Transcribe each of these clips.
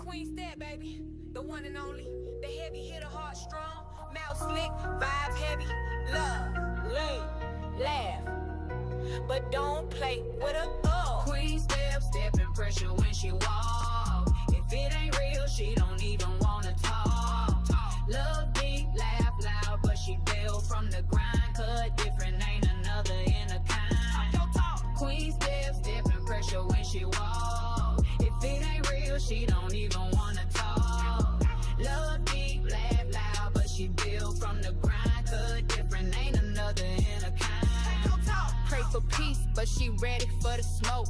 Queenstep, baby, the one and only, the heavy hitter, heart strong, mouth slick, vibe heavy, love, lean, laugh, but don't play with a thug. Queenstep, stepping pressure when she walk. If it ain't real, she don't even wanna talk. Love deep, laugh loud, but she built from the grind. Cut different, ain't another in a kind. Queenstep, stepping pressure when she walk. If it ain't real, she don't even wanna talk. Love deep, laugh loud, but she built from the grind. Cut different, ain't another in a kind. Pray for peace, but she ready for the smoke.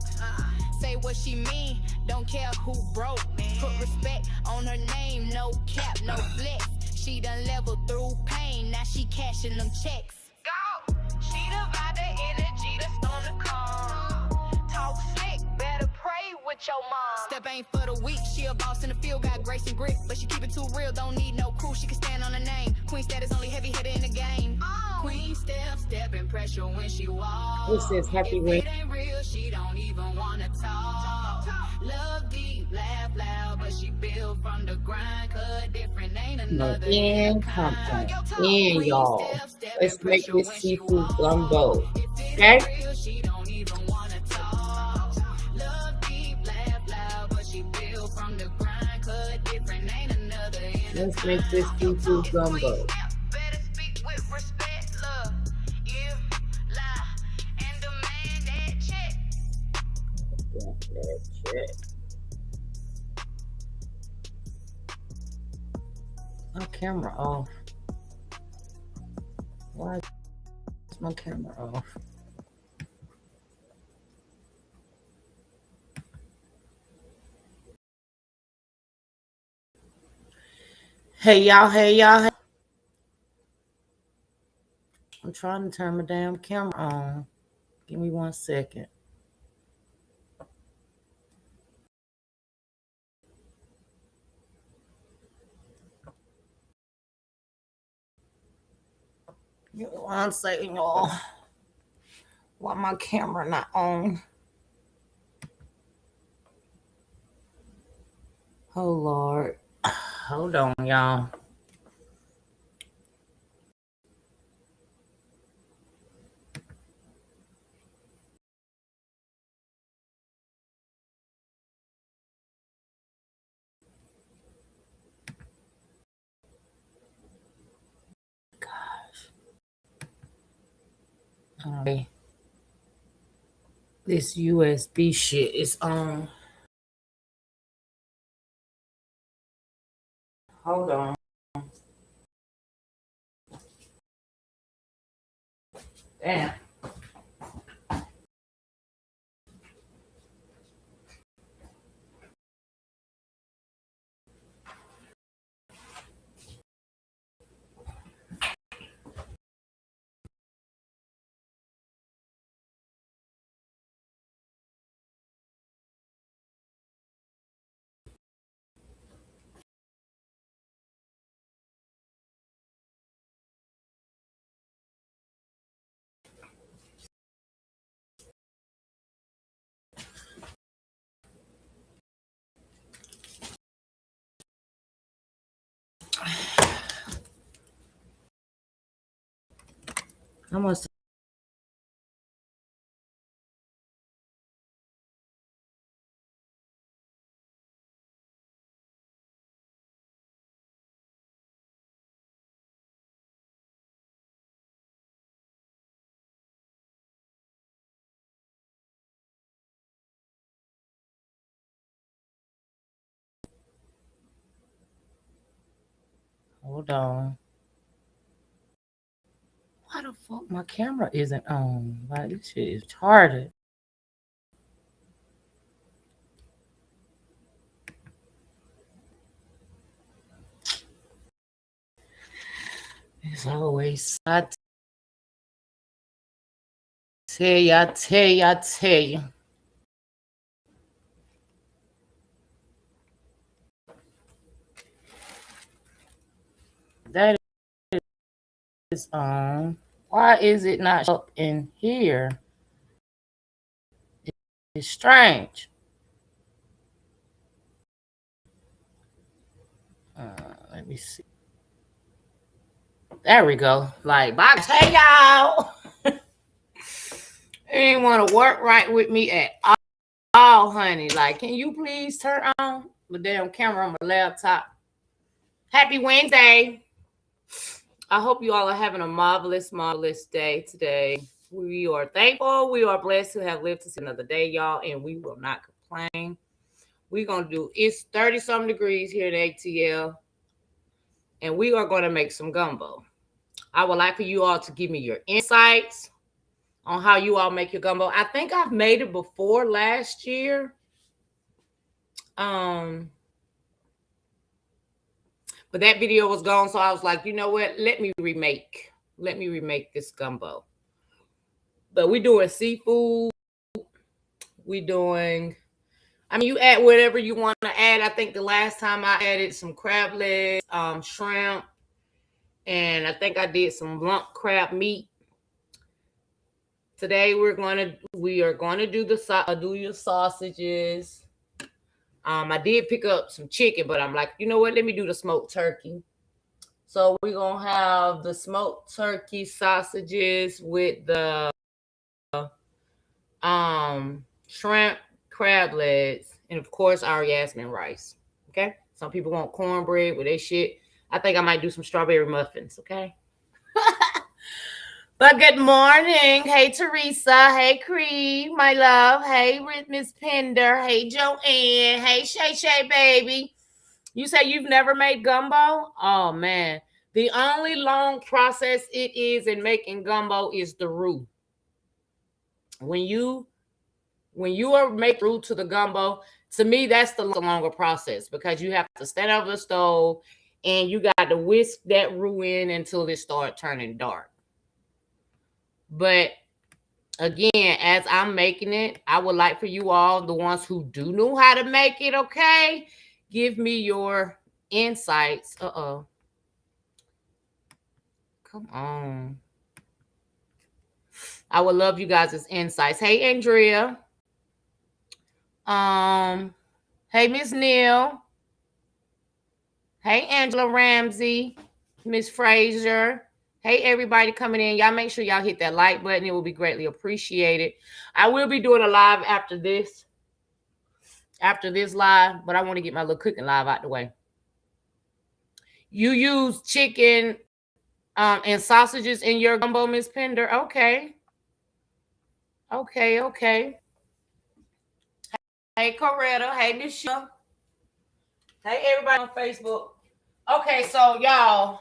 Say what she mean, don't care who broke. Put respect on her name, no cap, no flex. She done leveled through pain, now she cashing them checks. Go! She divide the energy, the storm to come. Talk slick, better pray with your mom. Step ain't for the weak, she a boss in the field, got grace and grit, but she keep it too real, don't need no crew, she can stand on her name. Queenstep is only heavy hitter in the game. Queenstep, stepping pressure when she walk. This is happy If it ain't real, she don't even wanna talk. Love deep, laugh loud, but she built from the grind. Cut different, ain't another in content. And y'all, let's make this seafood gumbo. Okay? She don't even wanna talk. Love deep, laugh loud, but she built from the grind. Cut different, ain't another in a Let's make this seafood gumbo. better speak with respect, love. You lie and demand that check. My camera off. Why is my camera off? Hey y'all. I'm trying to turn my damn camera on. Give me 1 second. Give me 1 second, y'all. Why my camera not on? Oh Lord. Hold on, y'all. Okay. This USB shit is on. Hold on. Damn. I must. Hold on. Why the fuck my camera isn't on? Like, this shit is retarded. It's always I tell you. That is on. Why is it not up in here? It's strange. Let me see. There we go. Like, box. Hey, y'all. You ain't want to work right with me at all, honey. Like, can you please turn on the damn camera on my laptop? Happy Wednesday. I hope you all are having a marvelous, marvelous day today. We are thankful. We are blessed to have lived to see another day, y'all, and we will not complain. We're going to do, it's 30-something degrees here in ATL, and we are going to make some gumbo. I would like for you all to give me your insights on how you all make your gumbo. I think I've made it before last year. But that video was gone, so I was like, you know what? Let me remake this gumbo. But we're doing seafood. We're doing, I mean, you add whatever you want to add. I think the last time I added some crab legs, shrimp, and I think I did some lump crab meat. Today we are going to do your sausages. I did pick up some chicken, but I'm like, you know what? Let me do the smoked turkey. So we're going to have the smoked turkey sausages with the shrimp, crab legs, and of course our Yasmin rice. Okay? Some people want cornbread with their shit. I think I might do some strawberry muffins, okay? But good morning. Hey, Teresa. Hey, Cree, my love. Hey, Miss Pender. Hey, Joanne. Hey, Shay Shay, baby. You say you've never made gumbo? Oh, man. The only long process it is in making gumbo is the roux. When you are making roux to the gumbo, to me, that's the longer process because you have to stand over the stove and you got to whisk that roux in until it starts turning dark. But again, as I'm making it, I would like for you all, the ones who do know how to make it, okay, give me your insights. Come on. I would love you guys' insights. Hey, Andrea. Hey, Miss Neil. Hey, Angela Ramsey. Miss Frazier. Hey, everybody coming in. Y'all make sure y'all hit that like button. It will be greatly appreciated. I will be doing a live after this live, but I want to get my little cooking live out the way. You use chicken and sausages in your gumbo, Miss Pender? Okay. Hey, Coretta. Hey, Nisha. Hey, everybody on Facebook. Okay, so y'all,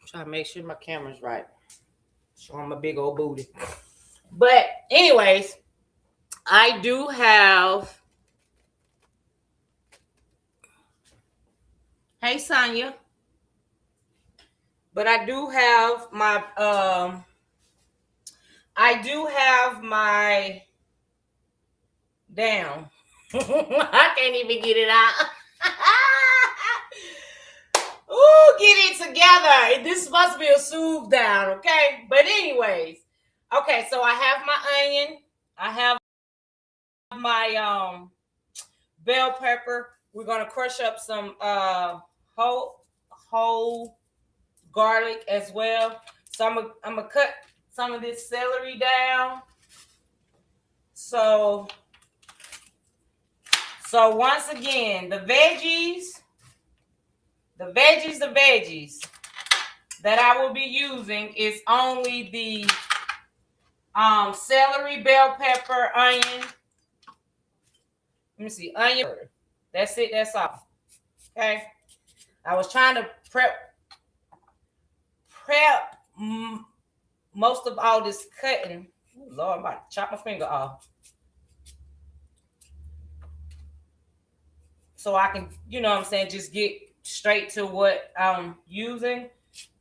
try to make sure my camera's right. Showing my big old booty. But anyways, I do have. Hey, Sonia. But I do have my damn. I can't even get it out. Ooh, get it together. This must be a soothe down, okay? But anyways, okay, so I have my onion. I have my bell pepper. We're gonna crush up some whole garlic as well. So I'm gonna cut some of this celery down. So once again, the veggies that I will be using is only the celery, bell pepper, onion. Let me see, onion. That's it. That's all. Okay. I was trying to prep most of all this cutting. Ooh, Lord, I'm about to chop my finger off. So I can, you know what I'm saying, just get straight to what I'm using.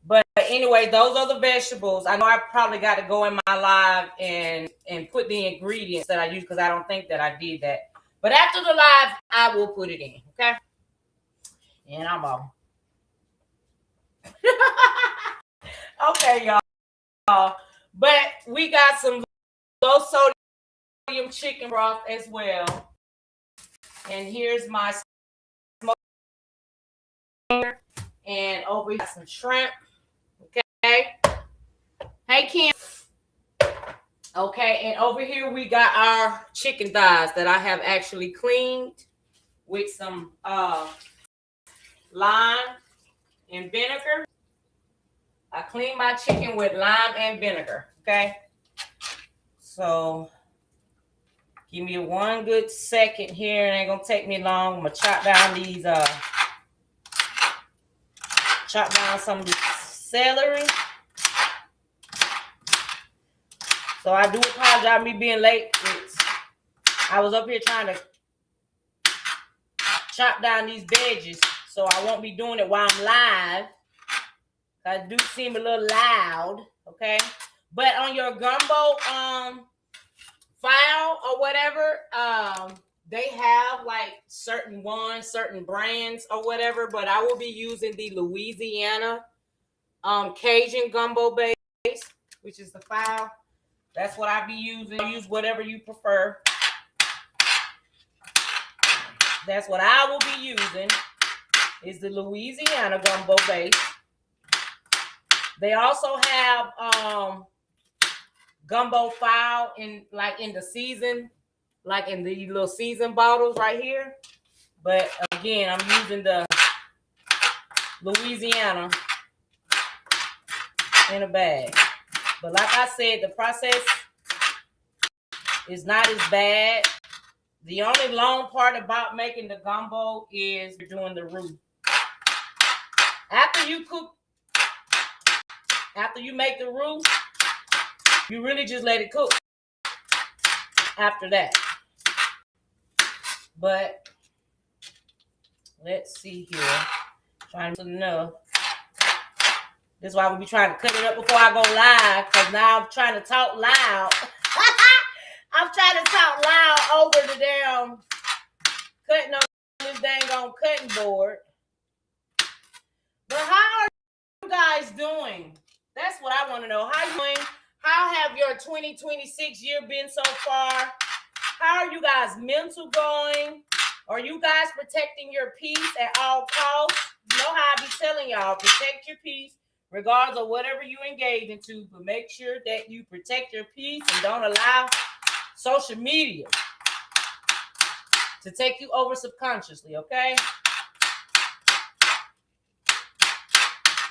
But anyway, those are the vegetables. I know I probably got to go in my live and put the ingredients that I use because I don't think that I did that. But after the live, I will put it in, okay? And I'm on. Okay, y'all. But we got some low sodium chicken broth as well. And here's my smoked and over here some shrimp. Okay. Hey, Kim. Okay, and over here we got our chicken thighs that I have actually cleaned with some lime and vinegar. I clean my chicken with lime and vinegar. Okay. So give me one good second here. It ain't gonna take me long. I'm gonna chop down these chop down some of the celery. So I do apologize me being late. I was up here trying to chop down these veggies, so I won't be doing it while I'm live. I do seem a little loud, okay? But on your gumbo file or whatever, they have like certain brands or whatever, but I will be using the Louisiana Cajun gumbo base, which is the file. That's what I be using. Use whatever you prefer. That's what I will be using is the Louisiana gumbo base. They also have gumbo file in the season, like in the little season bottles right here. But again, I'm using the Louisiana in a bag. But like I said, the process is not as bad. The only long part about making the gumbo is doing the roux. After you make the roux, you really just let it cook after that. But let's see here. Trying to know. This is why we'll be trying to cut it up before I go live, because now I'm trying to talk loud. I'm trying to talk loud over the damn cutting on this dang on cutting board. But how are you guys doing? That's what I want to know. How are you doing? How have your 2026 year been so far? How are you guys mental going? Are you guys protecting your peace at all costs? You know how I be telling y'all, protect your peace regardless of whatever you engage into, but make sure that you protect your peace and don't allow social media to take you over subconsciously, okay?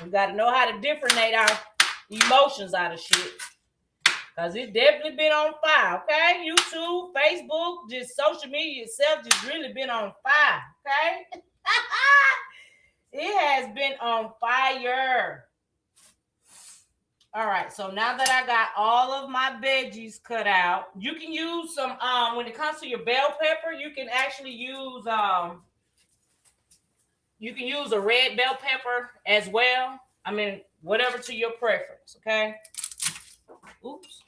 We got to know how to differentiate our emotions out of shit. Because it's definitely been on fire, okay? YouTube, Facebook, just social media itself just really been on fire, okay? It has been on fire. All right, so now that I got all of my veggies cut out, you can use some, when it comes to your bell pepper, you can actually use, a red bell pepper as well. I mean, whatever to your preference, okay? Oops.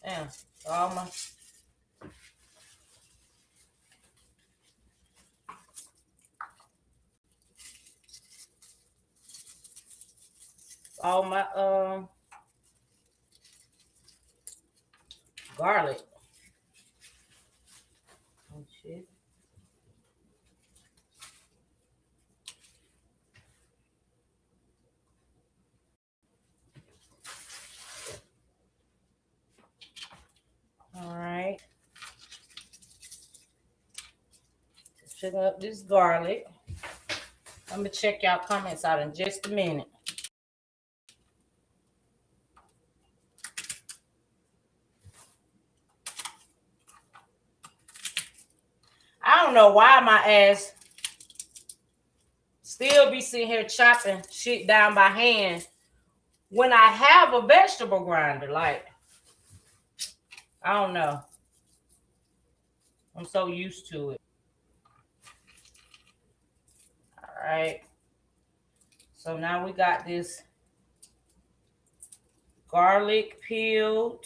Damn, all my garlic. Oh shit. All right. Sugar up this garlic. I'm gonna check y'all comments out in just a minute. I don't know why my ass still be sitting here chopping shit down by hand when I have a vegetable grinder. Like, I don't know. I'm so used to it. All right. So now we got this garlic peeled.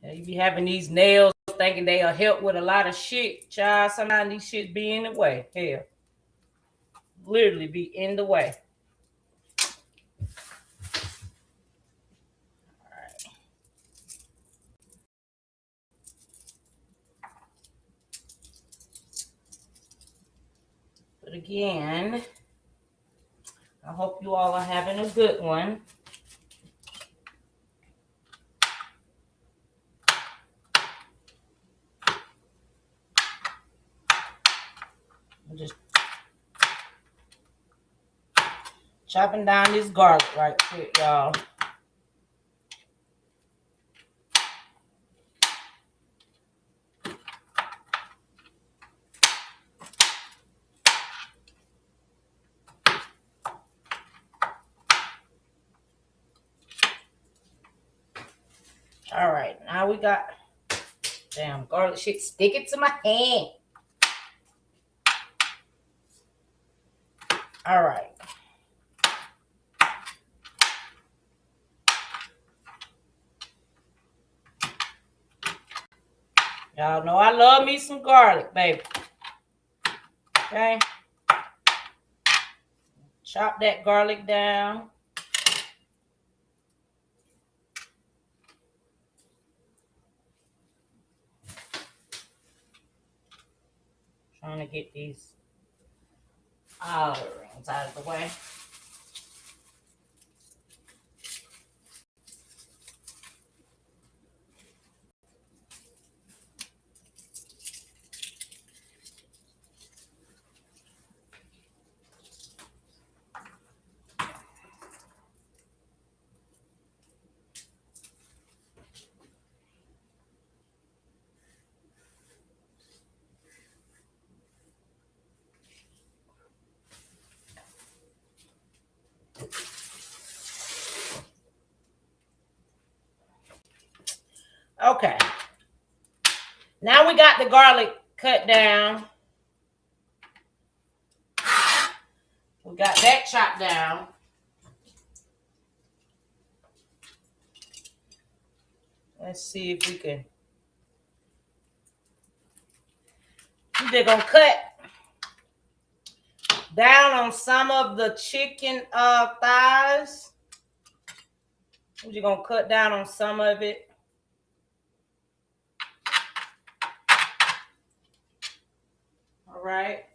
You be having these nails thinking they'll help with a lot of shit. Child, sometimes these shit be in the way. Hell. Literally be in the way. But again, I hope you all are having a good one. I'm just chopping down this garlic right quick, y'all. All right, now we got damn garlic shit sticking to my hand. All right. Y'all know I love me some garlic, baby. Okay. Chop that garlic down. Trying to get these olive rings out of the way. Okay. Now we got the garlic cut down. We got that chopped down. Let's see if we can. We're gonna cut down on some of the chicken thighs. We're gonna cut down on some of it. All right.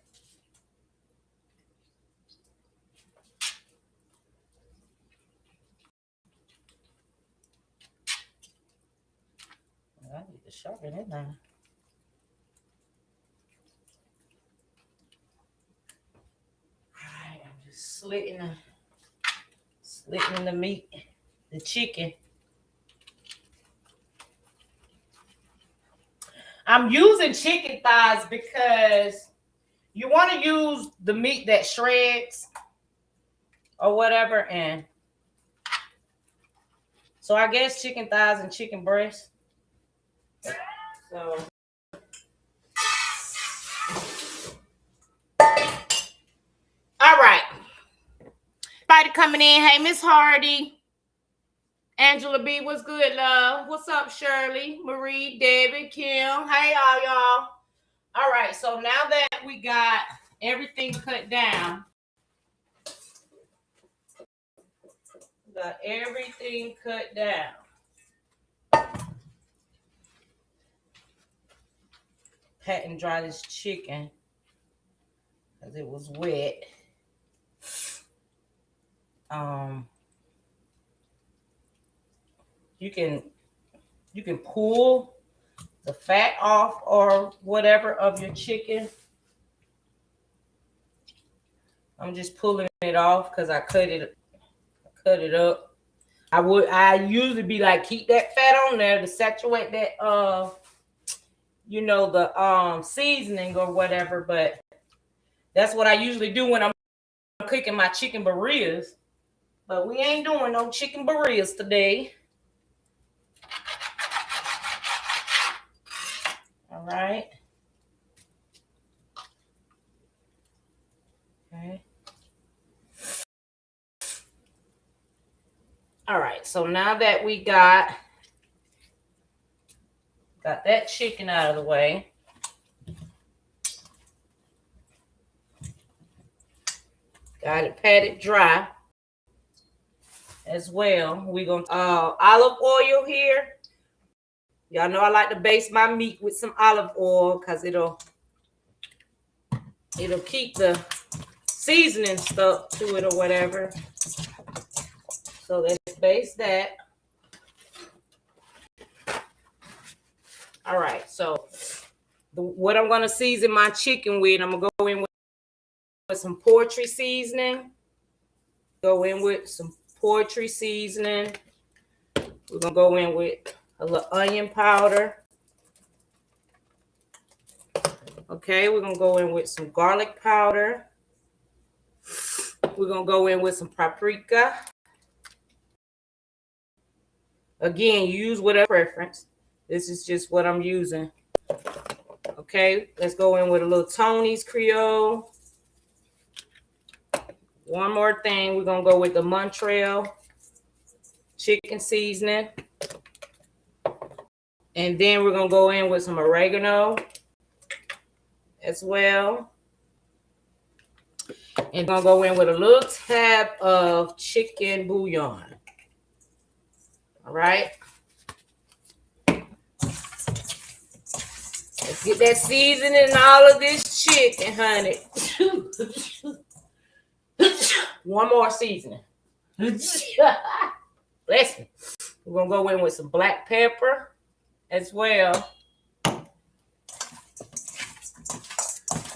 I need to sharpen it now. All right, I'm just slitting the meat, the chicken. I'm using chicken thighs because you want to use the meat that shreds or whatever, and so I guess chicken thighs and chicken breast. So all right. Everybody coming in. Hey, Miss Hardy. Angela B, what's good, love? What's up, Shirley, Marie, Debbie, Kim? Hey, y'all. All right, so now that we got everything cut down, pat and dry this chicken because it was wet. You can pull the fat off or whatever of your chicken. I'm just pulling it off because I cut it up. I usually be like, keep that fat on there to saturate that the seasoning or whatever, but that's what I usually do when I'm cooking my chicken burritos. But we ain't doing no chicken burritos today. All right. Okay. All right, so now that we got that chicken out of the way, got it patted dry as well. We're going to olive oil here. Y'all know I like to baste my meat with some olive oil because it'll keep the seasoning stuff to it or whatever. So let's baste that. All right, so what I'm going to season my chicken with, I'm going to go in with some poultry seasoning. Go in with some poultry seasoning. We're going to go in with a little onion powder. Okay, we're going to go in with some garlic powder. We're going to go in with some paprika. Again, use whatever preference. This is just what I'm using. Okay, let's go in with a little Tony's Creole. One more thing, we're going to go with the Montreal chicken seasoning. And then we're going to go in with some oregano as well. And going to go in with a little tab of chicken bouillon. All right. Let's get that seasoning and all of this chicken, honey. One more seasoning. Bless me. We're going to go in with some black pepper as well.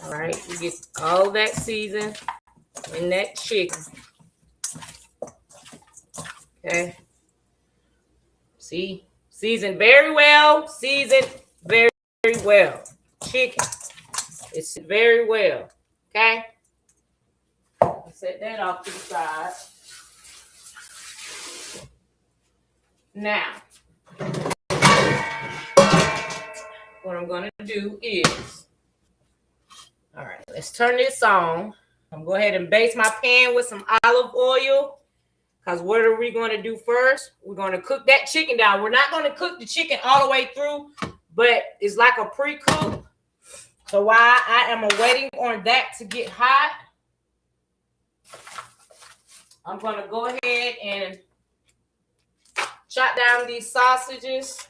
All right. We get all that season in that chicken. Okay. See? Seasoned very well. Seasoned very well. Chicken. It's very well. Okay. Set that off to the side. Now, what I'm going to do is, all right, let's turn this on. I'm going to go ahead and baste my pan with some olive oil. Because what are we going to do first? We're going to cook that chicken down. We're not going to cook the chicken all the way through, but it's like a pre-cook. So while I am waiting on that to get hot, I'm going to go ahead and chop down these sausages.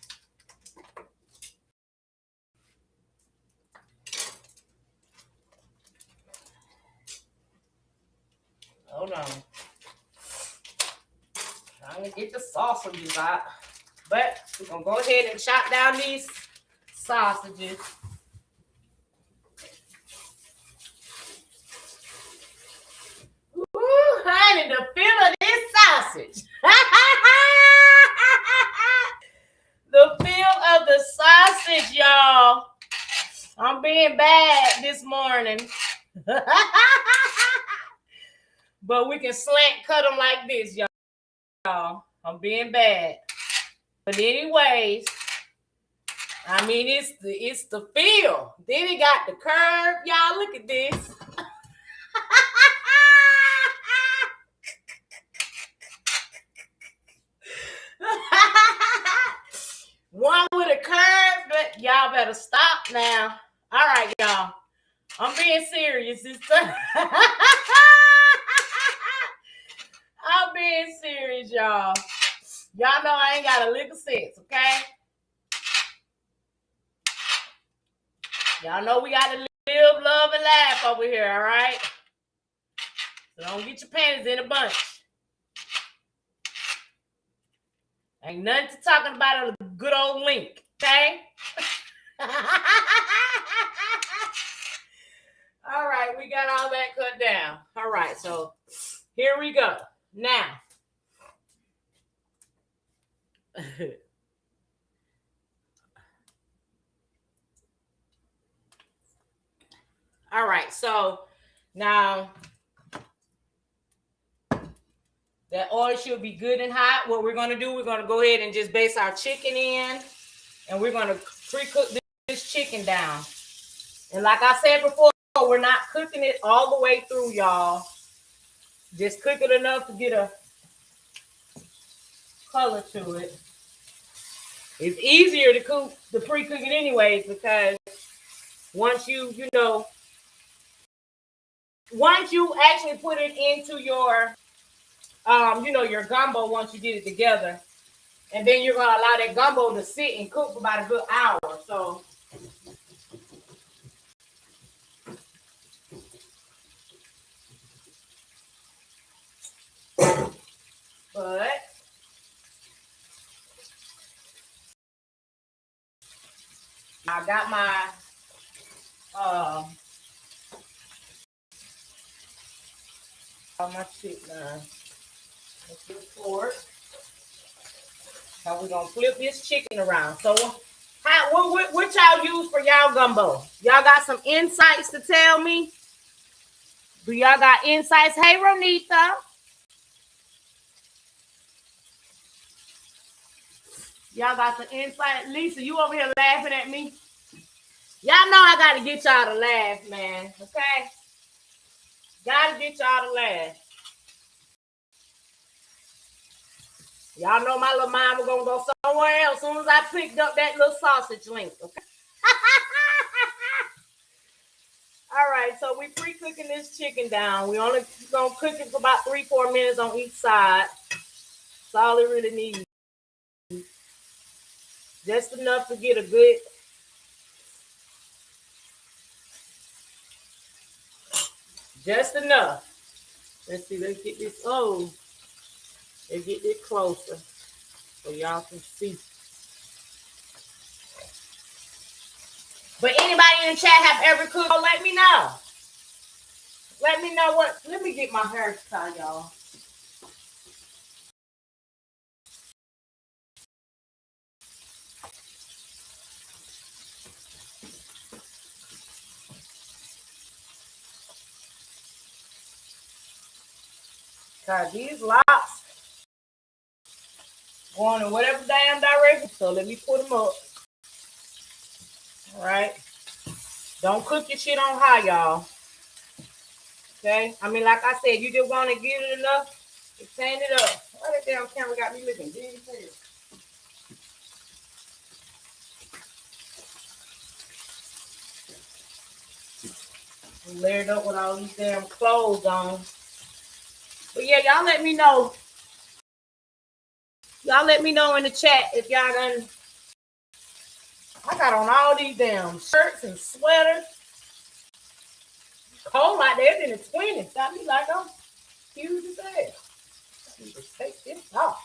Hold on. Trying to get the sausages out. But we're going to go ahead and chop down these sausages. Ooh, honey, the feel of this sausage. The feel of the sausage, y'all. I'm being bad this morning. But we can slant cut them like this, y'all. I'm being bad. But anyways, I mean, it's the feel. Then it got the curve. Y'all, look at this. One with a curve, but y'all better stop now. All right, y'all. I'm being serious this time. I'm being serious, y'all. Y'all know I ain't got a lick of sense, okay? Y'all know we got to live, love, and laugh over here, all right? So don't get your panties in a bunch. Ain't nothing to talking about a good old link, okay? All right, we got all that cut down. All right, so here we go. Now, all right, so now that oil should be good and hot. What we're going to do, we're going to go ahead and just baste our chicken in, and we're going to pre-cook this chicken down. And like I said before, we're not cooking it all the way through, y'all. Just cook it enough to get a color to it. It's easier to pre-cook it anyways, because once you actually put it into your your gumbo, once you get it together, and then you're going to allow that gumbo to sit and cook for about a good hour. So Now I got my all my chicken. Let's get forward. Now we're gonna flip this chicken around. So what y'all use for y'all gumbo? Y'all got some insights to tell me? Do y'all got insights? Hey, Ronita. Y'all got some insight. Lisa, you over here laughing at me? Y'all know I gotta get y'all to laugh, man. Okay? Gotta get y'all to laugh. Y'all know my little mama gonna go somewhere else as soon as I picked up that little sausage link. Okay? All right, so we pre-cooking this chicken down. We only gonna cook it for about 3-4 minutes on each side. That's all it really needs. Just enough to get a good. Just enough. Let's see. Let's get this. Oh, let's get this closer so y'all can see. But anybody in the chat have ever cooked? Let me know. Let me know what. Let me get my hair tie, y'all. Cause these locks going in whatever damn direction. So let me put them up. All right. Don't cook your shit on high, y'all. Okay. I mean, like I said, you just want to get it enough to tan it up. Why that damn camera got me looking big as hell? Layered up with all these damn clothes on. But yeah, y'all let me know. Y'all let me know in the chat if y'all done. I got on all these damn shirts and sweaters. Cold like that in the 20s. Got me like I'm huge as hell. I need to take this off.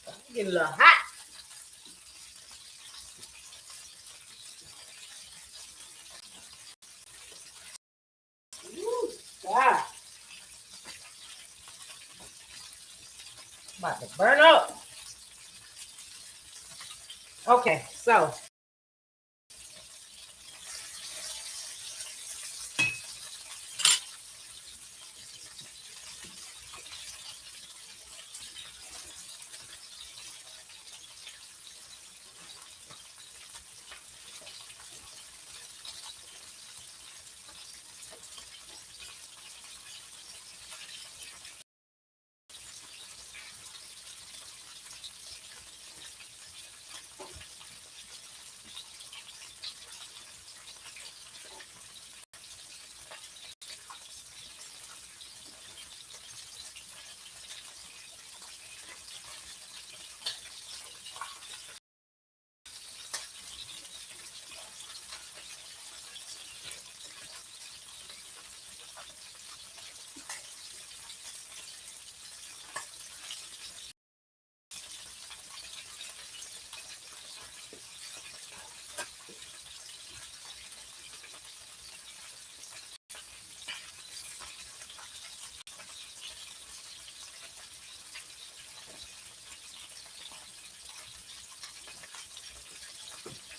I'm getting a little hot. Ooh, God. About to burn up. Okay, so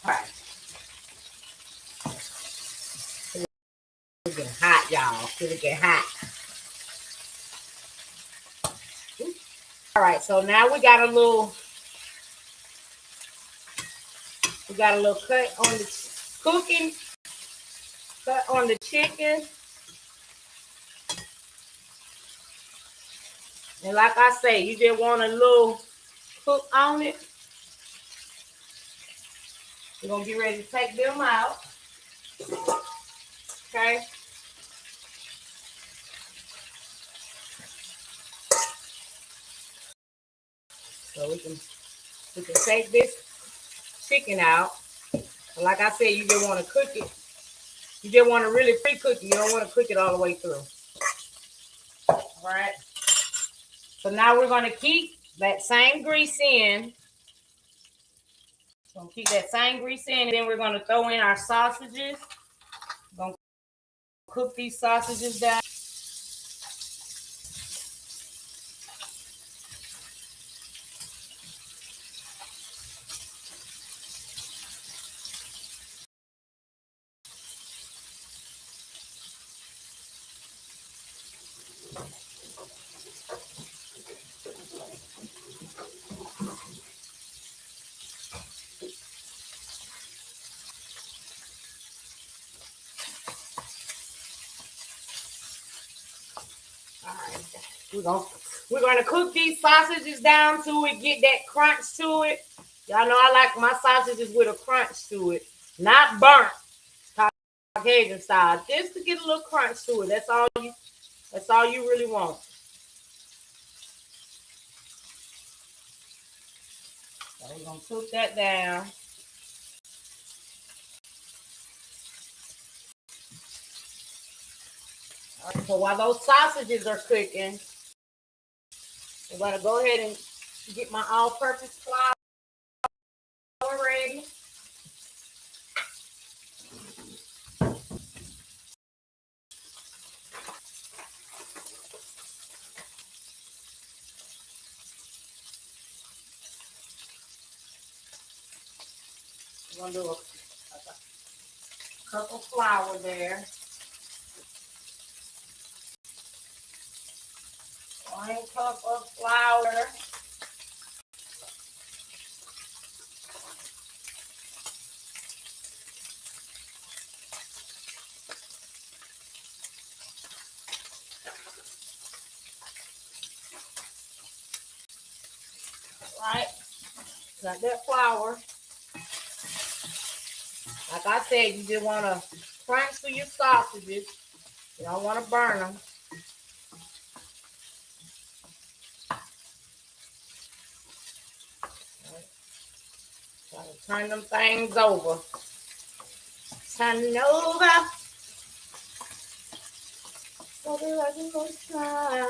all right. It's getting hot, y'all. It's getting hot. All right, so now we got a little cut on the cooking, cut on the chicken. And like I say, you just want a little cook on it. We're gonna get ready to take them out. Okay. So we can take this chicken out. And like I said, you just want to cook it. You just want to really pre-cook it. You don't want to cook it all the way through. All right. So now we're going to keep that same grease in. Gonna keep that same grease in, and then we're gonna throw in our sausages. Gonna cook these sausages down. We're gonna cook these sausages down to it, get that crunch to it. Y'all know I like my sausages with a crunch to it, not burnt Caucasian style, just to get a little crunch to it. That's all you really want. So we're gonna cook that down. All right, so while those sausages are cooking, I'm gonna go ahead and get my all-purpose flour ready. I'm gonna do a cup of flour there. 1 cup of flour. Right, got that flour. Like I said, you just want to crunch through your sausages. You don't want to burn them. Try to turn them things over. Turn it over. So that I can go try.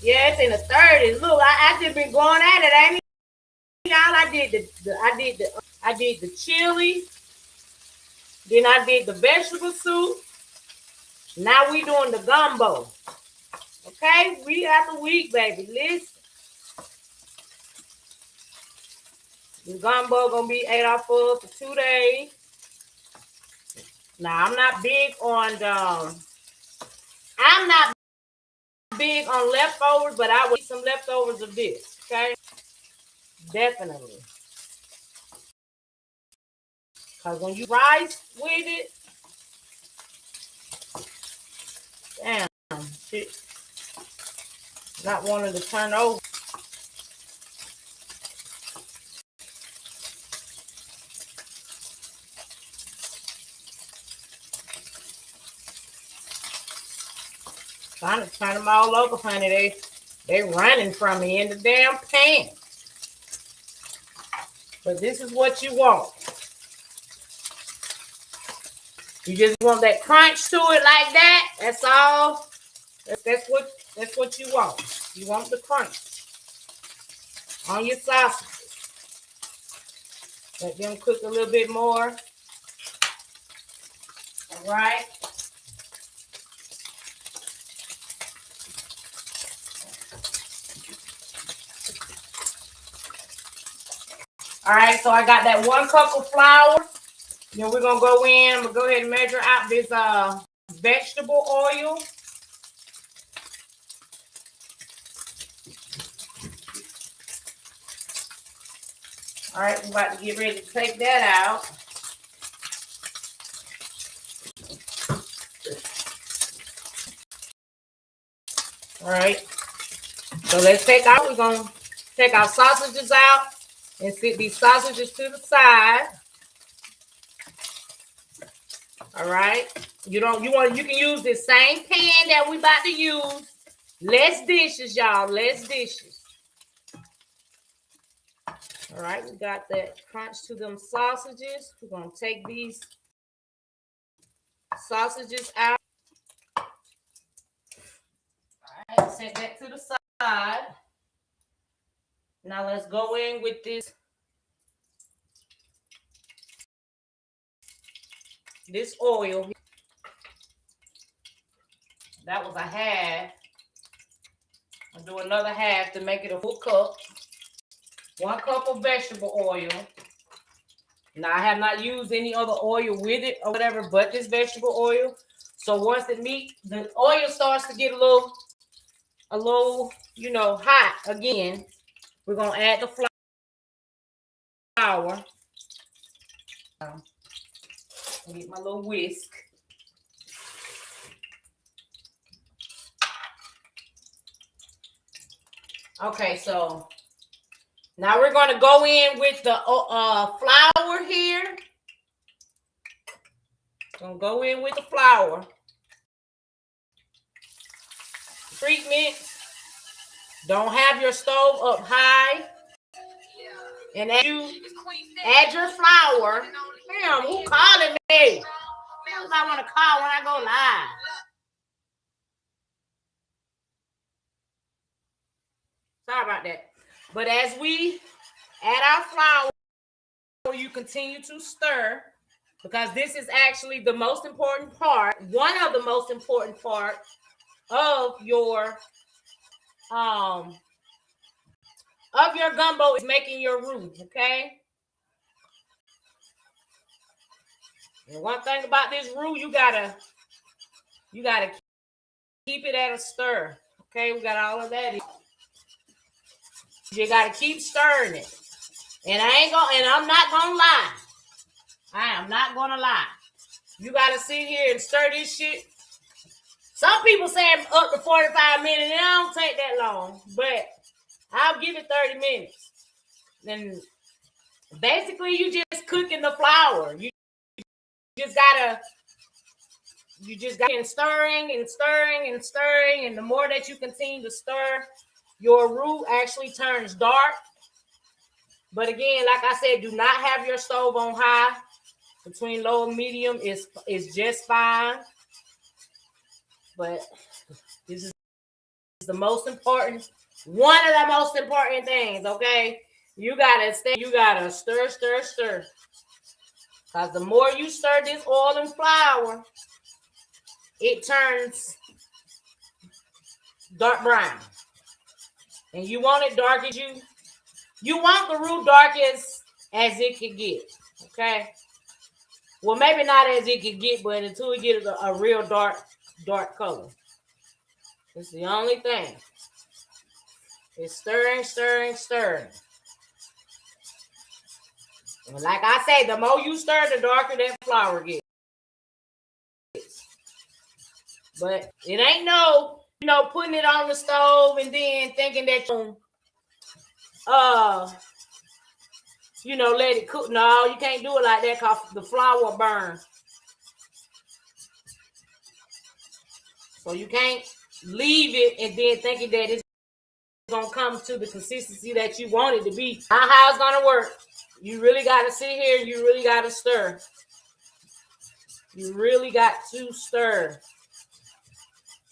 Yeah, it's in the 30s. Look, I just been going at it, ain't it? Y'all, I did the chili. Then I did the vegetable soup. Now we doing the gumbo. Okay, week after week, baby. Listen. The gumbo gonna be ate off of for 2 days. Now I'm not big on leftovers, but I will eat some leftovers of this. Okay, definitely. Cause when you rice with it, damn, shit, not wanting to turn over. Trying to turn them all over, honey. They running from me in the damn pan. But this is what you want. You just want that crunch to it like that. That's all. That's what you want. You want the crunch on your sausages. Let them cook a little bit more. All right. All right, so I got that 1 cup of flour. Then we're gonna go in. I'm gonna go ahead and measure out this vegetable oil. All right, we're about to get ready to take that out. All right, so we're gonna take our sausages out and sit these sausages to the side. All right, you can use the same pan that we about to use. Less dishes, y'all, less dishes. All right, we got that crunch to them sausages. We're gonna take these sausages out. All right, set that to the side. Now let's go in with this oil. That was a half. I'll do another half to make it a full cup. 1 cup of vegetable oil. Now I have not used any other oil with it or whatever but this vegetable oil. So once the oil starts to get a little, hot again, we're gonna add the flour. Get my little whisk. Okay, so now we're going to go in with the flour here. Gonna go in with the flour. Treatment. Don't have your stove up high. And as you add your flour. Damn, who calling me? I want to call when I go live. Sorry about that. But as we add our flour, you continue to stir, because this is actually the most important part, one of the most important parts of your gumbo is making your roux, okay? And one thing about this roux, you gotta keep it at a stir. Okay, we got all of that. You gotta keep stirring it. And I'm not gonna lie. I am not gonna lie. You gotta sit here and stir this shit. Some people say up to 45 minutes, and it don't take that long, but I'll give it 30 minutes. Then basically you just cooking the flour. You just gotta stirring and stirring and stirring, and the more that you continue to stir, your roux actually turns dark. But again, like I said, do not have your stove on high. Between low and medium is just fine. But this is the most important, one of the most important things, okay? You gotta stir, stir, stir. Because the more you stir this oil and flour, it turns dark brown. And you want it dark as you want the roux dark as it can get, okay? Well, maybe not as it can get, but until it gets a real dark color. It's the only thing. It's stirring, stirring, stirring. And like I say, the more you stir, the darker that flour gets. But it ain't putting it on the stove and then thinking that let it cook. No, you can't do it like that because the flour burns. So you can't leave it and then thinking that it's gonna come to the consistency that you want it to be. Not how it's gonna work. You really got to sit here and you really got to stir. You really got to stir.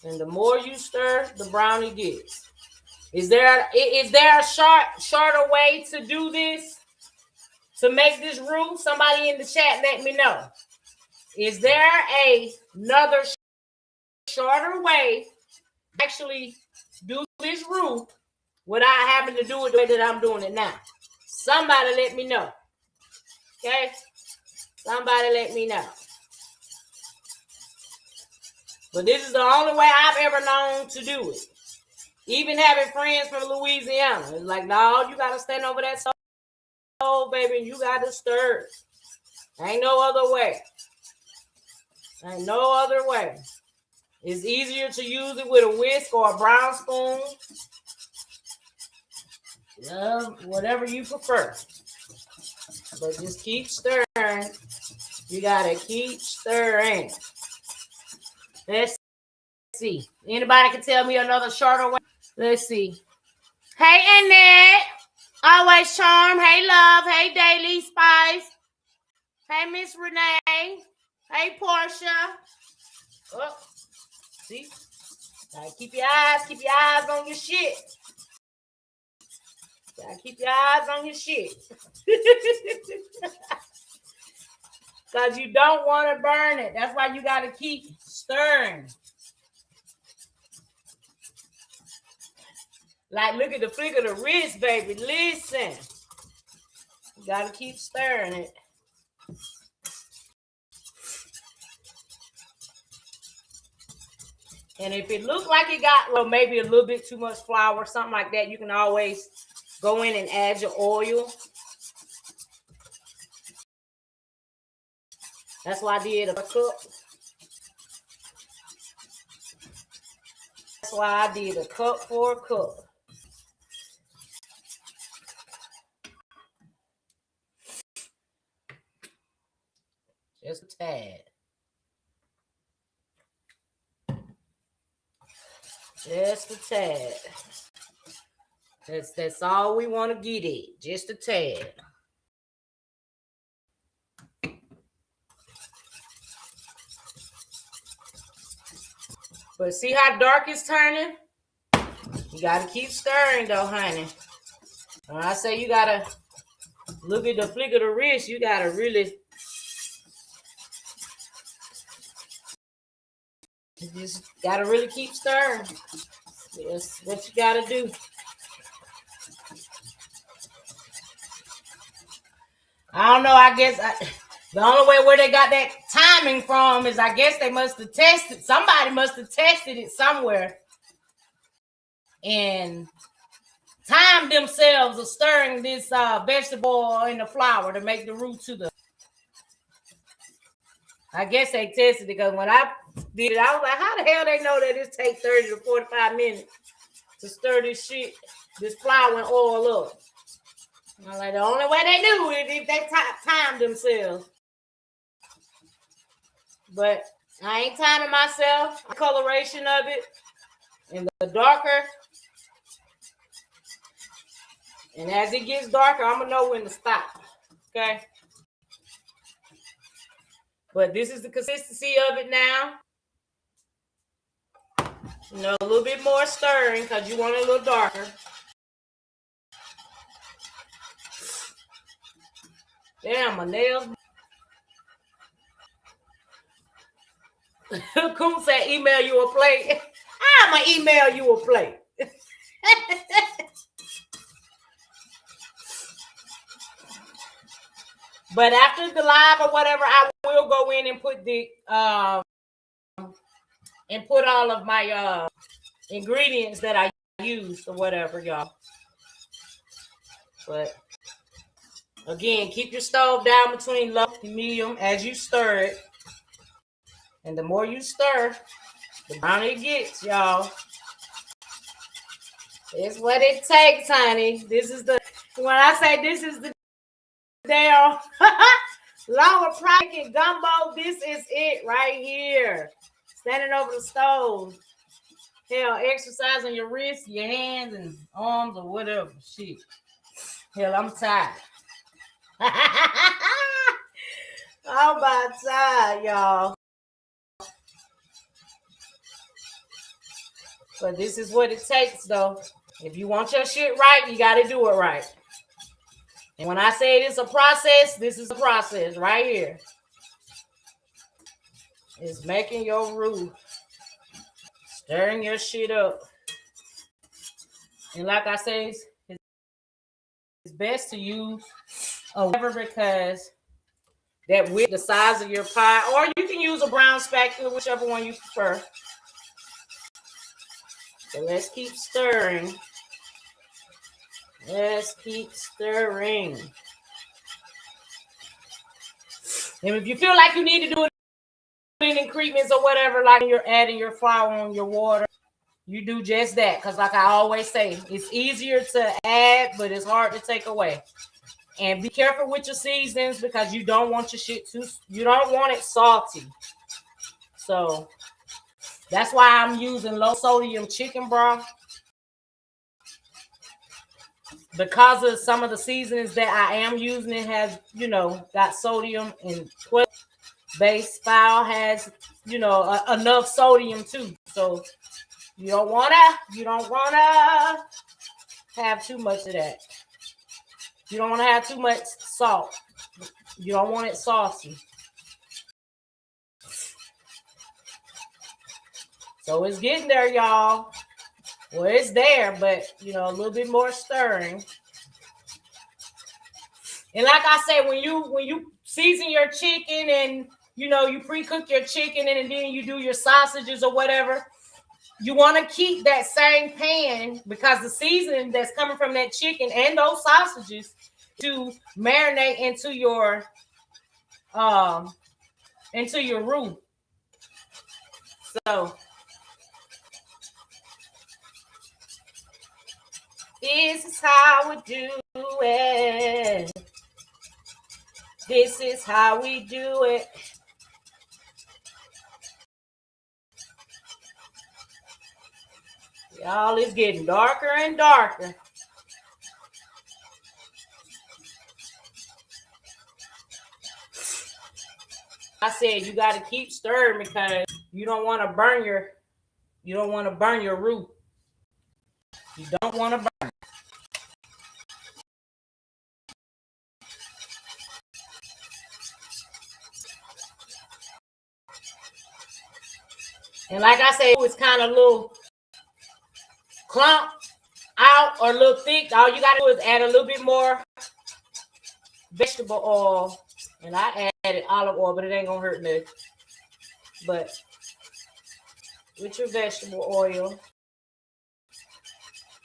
And the more you stir, the browner it gets. Is there a shorter way to do this? To make this roux? Somebody in the chat, let me know. Is there another shorter way to actually do this roux without having to do it the way that I'm doing it now? Somebody let me know. Okay? Somebody let me know. But this is the only way I've ever known to do it. Even having friends from Louisiana. It's like, no, you got to stand over that stove, baby, and you got to stir. Ain't no other way. Ain't no other way. It's easier to use it with a whisk or a brown spoon. Whatever you prefer. But just keep stirring. You got to keep stirring. Let's see. Anybody can tell me another shorter way? Let's see. Hey, Annette. Always Charm. Hey, Love. Hey, Daily Spice. Hey, Miss Renee. Hey, Portia. Oh, see? Gotta keep your eyes on your shit. Gotta keep your eyes on your shit. Because you don't want to burn it. That's why you got to keep stirring. Like, look at the flick of the wrist, baby. Listen. You got to keep stirring it. And if it looks like it got, well, maybe a little bit too much flour or something like that, you can always go in and add your oil. That's why I did a cup. That's why I did a cup for a cup. Just a tad. Just a tad. That's all we want to get it. Just a tad. But see how dark it's turning? You got to keep stirring though, honey. When I say you got to look at the flick of the wrist, you got to really just got to really keep stirring. That's what you got to do. I don't know. I guess the only way where they got that timing from is I guess they must have tested. Somebody must have tested it somewhere and timed themselves of stirring this vegetable oil in the flour to make the roux to the. I guess they tested it because when I did it, I was like, how the hell they know that it takes 30 to 45 minutes to stir this shit, this flour and oil up? I'm like, the only way they knew it if they timed themselves. But I ain't timing myself. The coloration of it and the darker. And as it gets darker, I'm going to know when to stop. Okay? But this is the consistency of it now. You know, a little bit more stirring because you want it a little darker. Damn, my nails. Coon said, email you a plate. I'm going to email you a plate. But after the live or whatever, I will go in and put the and put all of my ingredients that I used or whatever, y'all. But again, keep your stove down between low and medium as you stir it. And the more you stir, the browner it gets, y'all. It's what it takes, honey. This is the, when I say this is the damn lower price gumbo, this is it right here. Standing over the stove. Hell, exercising your wrists, your hands, and arms, or whatever. Shit. Hell, I'm tired. I'm about tired, y'all. But this is what it takes, though. If you want your shit right, you got to do it right. And when I say it's a process, this is a process right here. It's making your roux. Stirring your shit up. And like I say, it's best to use a whatever because that with the size of your pie, or you can use a brown spatula, whichever one you prefer. So let's keep stirring. Let's keep stirring. And if you feel like you need to do it in increments or whatever, like you're adding your flour on your water, you do just that. Because like I always say, it's easier to add, but it's hard to take away. And be careful with your seasonings because you don't want your shit you don't want it salty. So that's why I'm using low sodium chicken broth. Because of some of the seasonings that I am using, it has, got sodium, and base style has, enough sodium too. So you don't wanna have too much of that. You don't want to have too much salt. You don't want it saucy. So it's getting there, y'all. Well, it's there, but, you know, a little bit more stirring. And like I said, when you season your chicken and, you know, you pre-cook your chicken and then you do your sausages or whatever, you want to keep that same pan because the seasoning that's coming from that chicken and those sausages to marinate into your roux. So this is how we do it. This is how we do it. Y'all, it's getting darker and darker. I said you got to keep stirring because you don't want to burn your roux. You don't want to burn. And like I said, it's kind of a little clump out or a little thick. All you got to do is add a little bit more vegetable oil. And I added olive oil, but it ain't going to hurt nothing. But with your vegetable oil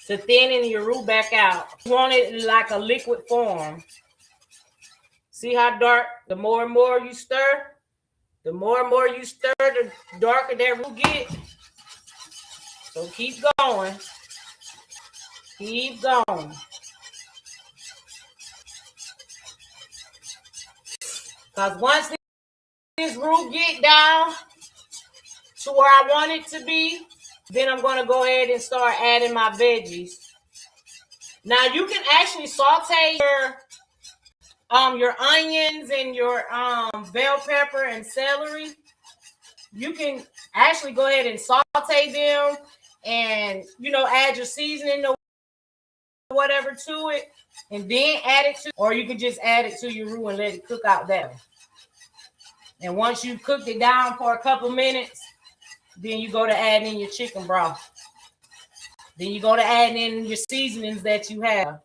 to thin your roux back out. You want it like a liquid form. See how dark? The more and more you stir, the darker that roux get. So keep going. Keep going. Because once this roux get down to where I want it to be, then I'm going to go ahead and start adding my veggies. Now you can actually saute your onions and your bell pepper and celery. You can actually go ahead and saute them and, you know, add your seasoning or whatever to it and then add it to, or you can just add it to your roux and let it cook out there. And once you cooked it down for a couple minutes, then you go to adding in your chicken broth. Then you go to adding in your seasonings that you have.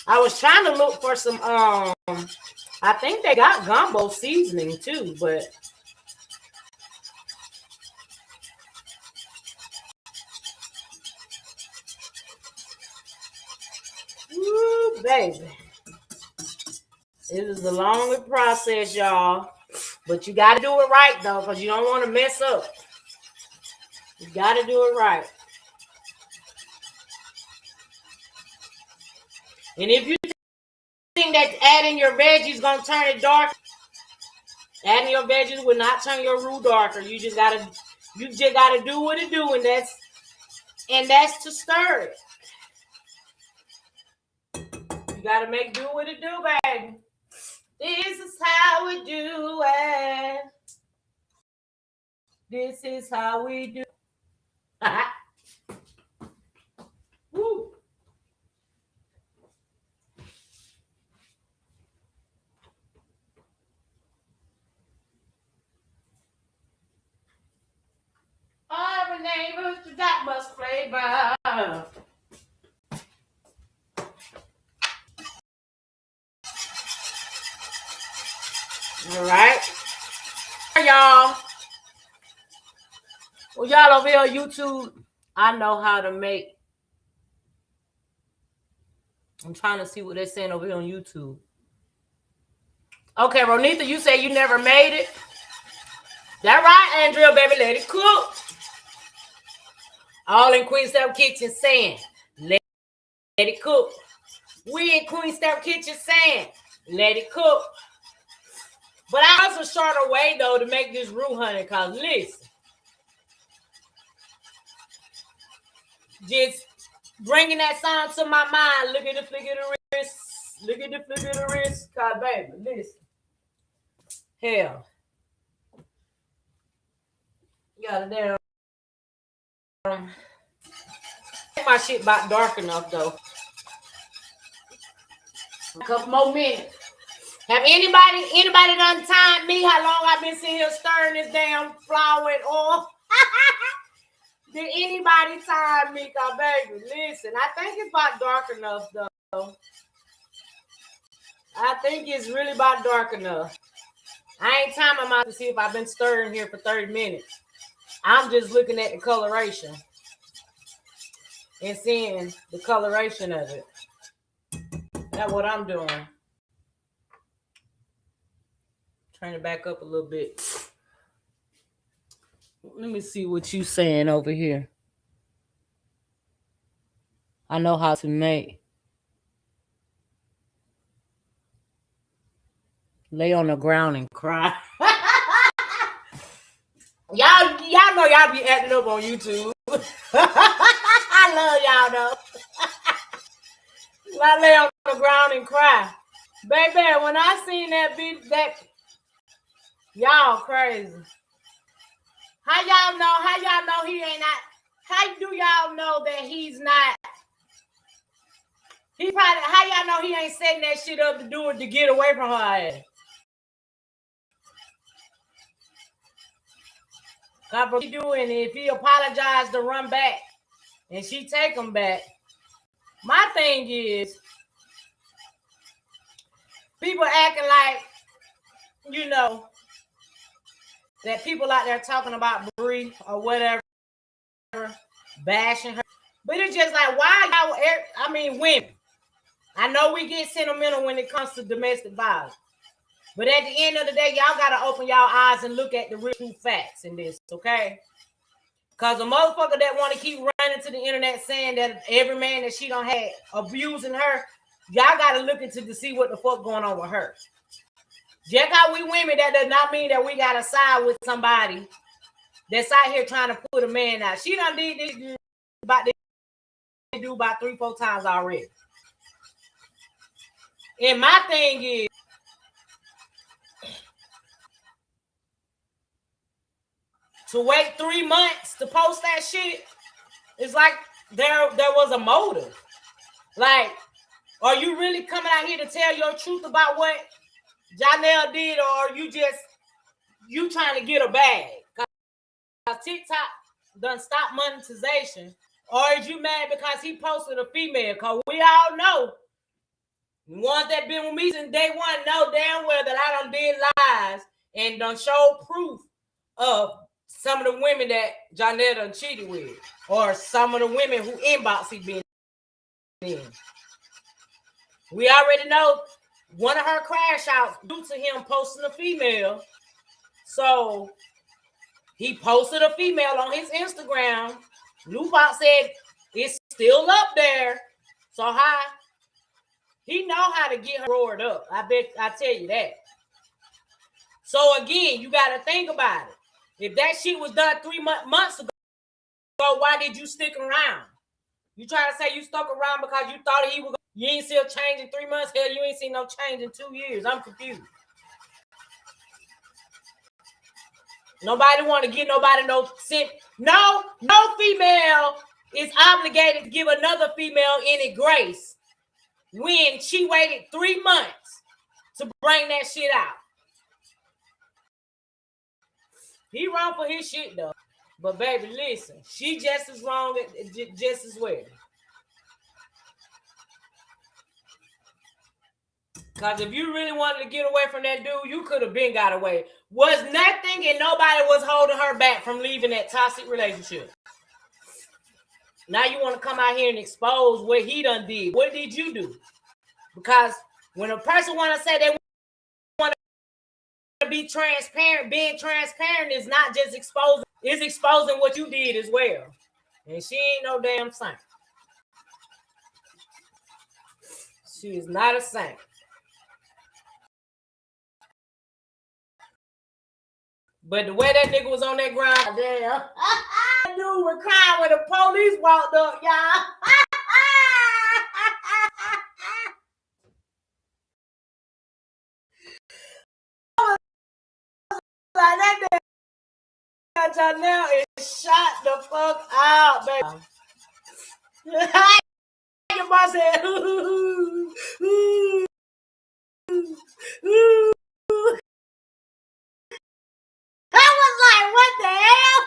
I was trying to look for some, I think they got gumbo seasoning too, but woo, baby. It is a long process, y'all. But you got to do it right, though, because you don't want to mess up. You got to do it right. And if you think that adding your veggies is going to turn it dark, adding your veggies will not turn your roux darker. You just got to do what it do, and that's to stir it. You got to make do what it do, baby. This is how we do it. This is how we do. Woo. Our neighbors got much flavor. All right, y'all. Well, y'all over here on YouTube, I know how to make. I'm trying to see what they're saying over here on YouTube. Okay, Ronitha, you say you never made it. That right, Andrea, baby, let it cook. All in Queenstep Kitchen saying, let it cook. We in Queenstep Kitchen saying, let it cook. But I also short a way, though, to make this roux, honey, because listen. Just bringing that song to my mind. Look at the flick of the wrist. Look at the flick of the wrist. God, baby, listen. Hell. Got a damn. My shit about dark enough, though. A couple more minutes. Have anybody done timed me how long I've been sitting here stirring this damn flour and oil? Did anybody time me? Cause baby, listen, I think it's about dark enough though. I think it's really about dark enough. I ain't timing my to see if I've been stirring here for 30 minutes. I'm just looking at the coloration and seeing the coloration of it. That's what I'm doing. Turn it back up a little bit. Let me see what you saying over here. I know how to make. Lay on the ground and cry. y'all know y'all be acting up on YouTube. I love y'all though. I lay on the ground and cry. Baby, when I seen that bitch, y'all crazy. How y'all know he ain't not? How do y'all know that he's not? He probably, how y'all know he ain't setting that shit up to do it to get away from her ass? Cause he doing it, if he apologized to run back and she take him back. My thing is, people acting like, you know, that people out there talking about Bree or whatever, bashing her. But it's just like, why y'all, I mean, women. I know we get sentimental when it comes to domestic violence. But at the end of the day, y'all got to open y'all eyes and look at the real facts in this, okay? Because a motherfucker that want to keep running to the internet saying that every man that she done had abusing her, y'all got to look into to see what the fuck going on with her. Just how we women, that does not mean that we got to side with somebody that's out here trying to put a man out. She done did this about 3-4 times already. And my thing is, to wait 3 months to post that shit, it's like there was a motive. Like, are you really coming out here to tell your truth about what Janelle did, or are you trying to get a bag? Because TikTok done stop monetization. Or is you mad because he posted a female? Because we all know, the ones that been with me since day one know damn well that I done did lies and done showed proof of some of the women that Janelle done cheated with, or some of the women who inbox he been in. We already know one of her crash outs due to him posting a female. So he posted a female on his Instagram. Lupac said it's still up there. So how he know how to get her roared up. I tell you that. So again, you got to think about it. If that shit was done 3 months ago, why did you stick around? You trying to say you stuck around because you thought he was gonna, you ain't see a change in 3 months? Hell, you ain't seen no change in 2 years. I'm confused. Nobody want to give nobody no sin. No female is obligated to give another female any grace when she waited 3 months to bring that shit out. He wrong for his shit though. But baby, listen, she just as wrong just as well. Because if you really wanted to get away from that dude, you could have been got away. Was nothing and nobody was holding her back from leaving that toxic relationship. Now you want to come out here and expose what he done did. What did you do? Because when a person want to say they want to be transparent, being transparent is not just exposing, it's exposing what you did as well. And she ain't no damn saint. She is not a saint. But the way that nigga was on that ground, damn. That dude was crying when the police walked up, y'all. Like that damn Janelle is shot the fuck out, baby. Your boss said, I was like, what the hell?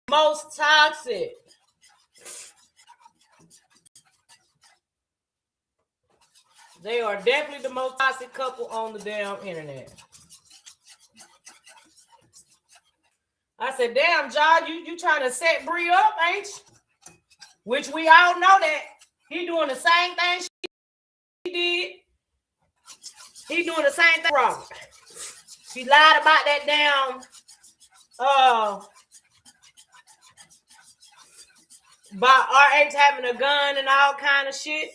Most toxic. They are definitely the most toxic couple on the damn internet. I said, damn, John, you trying to set Bree up, ain't you? Which we all know that he doing the same thing she did. He doing the same thing wrong. She lied about that damn about RH having a gun and all kind of shit.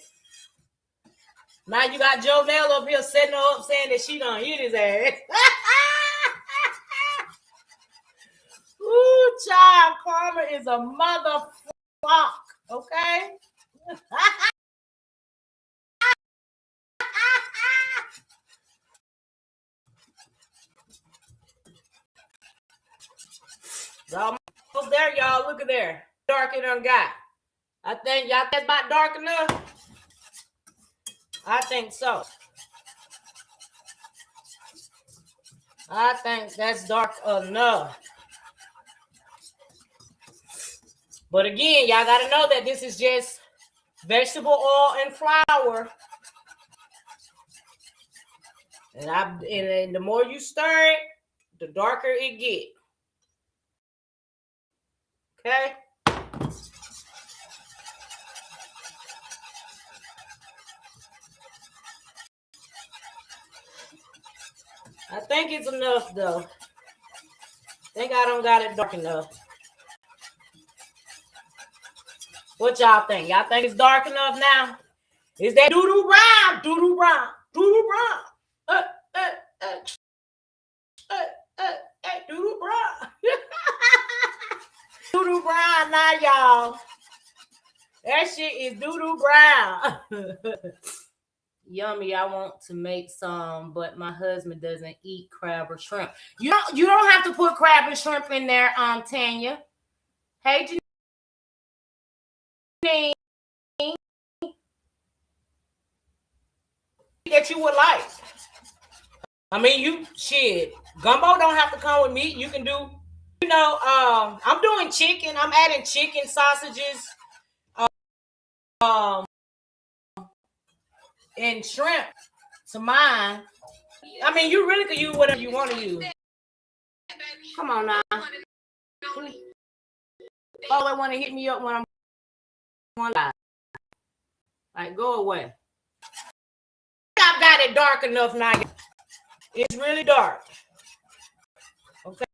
Now you got Jonelle up here setting her up saying that she done hit his ass. Ooh, child, karma is a motherfucker, okay? Almost there, y'all. Look at there. Dark it done got. I think y'all think about dark enough. I think so. I think that's dark enough. But again, y'all got to know that this is just vegetable oil and flour. And the more you stir it, the darker it get. Okay? I think it's enough, though. I think I don't got it dark enough. What y'all think? Y'all think it's dark enough now? Is that doo-doo brown? Doo-doo brown. Doo-doo brown. Doo-doo brown. Doo-doo brown now, y'all. That shit is doo-doo brown. Yummy, I want to make some, but my husband doesn't eat crab or shrimp. You don't have to put crab and shrimp in there, Tanya. Hey, Janine. That you would like. I mean, Gumbo don't have to come with meat. You can do, I'm doing chicken. I'm adding chicken sausages, and shrimp to mine. I mean, you really could use whatever you want to use. Come on now. Oh, they want to hit me up when I'm on live. Like, go away. I've got it dark enough now. It's really dark. Okay.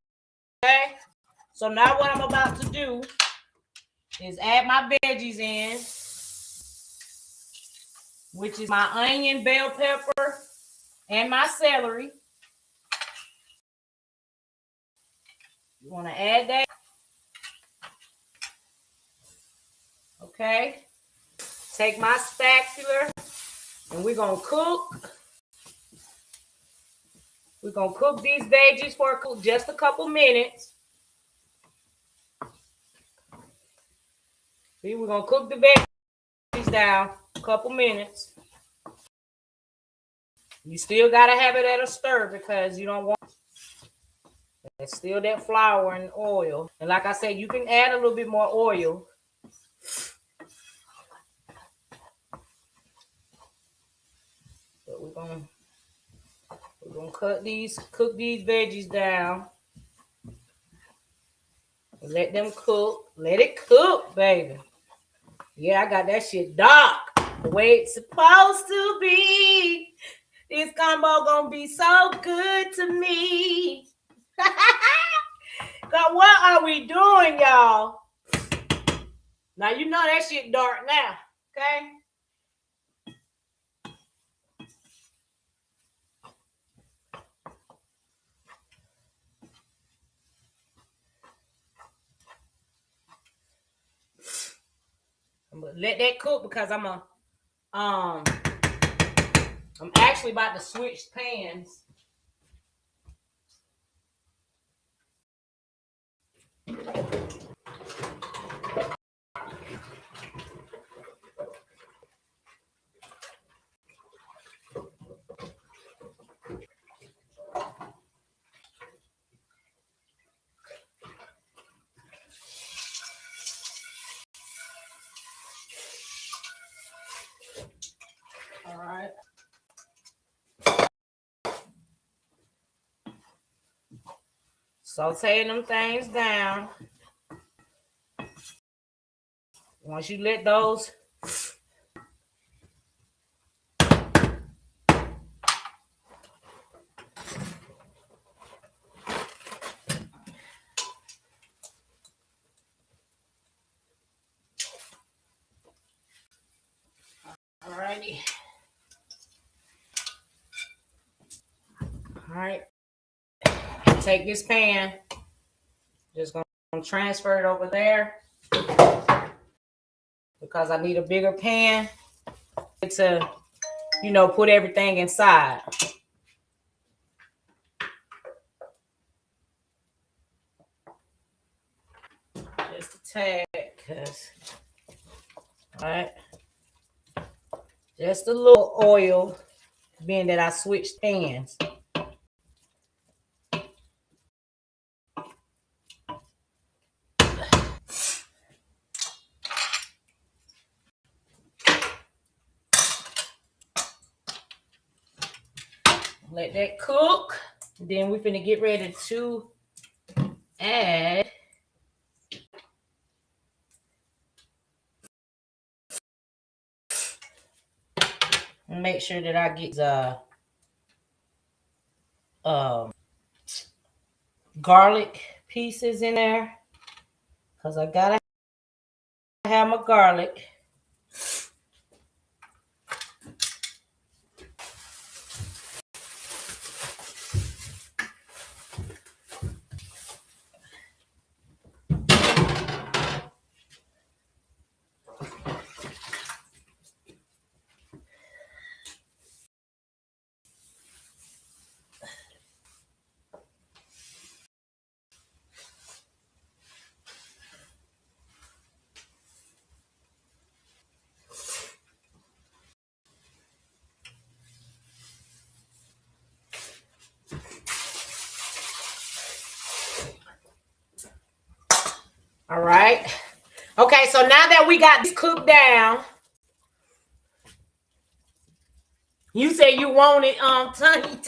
So now what I'm about to do is add my veggies in, which is my onion, bell pepper, and my celery. You want to add that. Okay. Take my spatula and we're going to cook. We're going to cook these veggies for just a couple minutes. See, we're going to cook the veggies down a couple minutes. You still got to have it at a stir because you don't want it's still that flour and oil. And like I said, you can add a little bit more oil. But we're gonna cook these veggies down. Let them cook. Let it cook, baby. Yeah, I got that shit dark. The way it's supposed to be. This gumbo gonna be so good to me. God, what are we doing, y'all? Now you know that shit dark now, okay? I'm gonna let that cook because I'm actually about to switch pans. All right. Sauteing them things down. Once you let those alrighty. All right. Take this pan. Just gonna transfer it over there because I need a bigger pan to, put everything inside. Just a tad, cause all right. Just a little oil, being that I switched pans. Let that cook. Then we're finna get ready to add and make sure that I get the garlic pieces in there, because I gotta have my garlic. All right. Okay, so now that we got this cooked down, you say you want it, Tanya.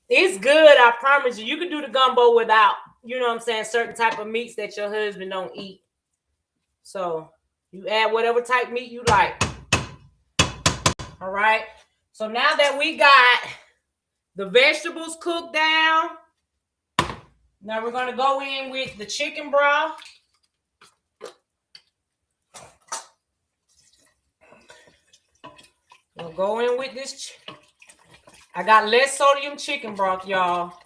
It's good, I promise you. You can do the gumbo without, certain type of meats that your husband don't eat. So you add whatever type meat you like. All right. So now that we got the vegetables cooked down, now we're going to go in with the chicken broth. We'll go in with this. I got less sodium chicken broth, y'all.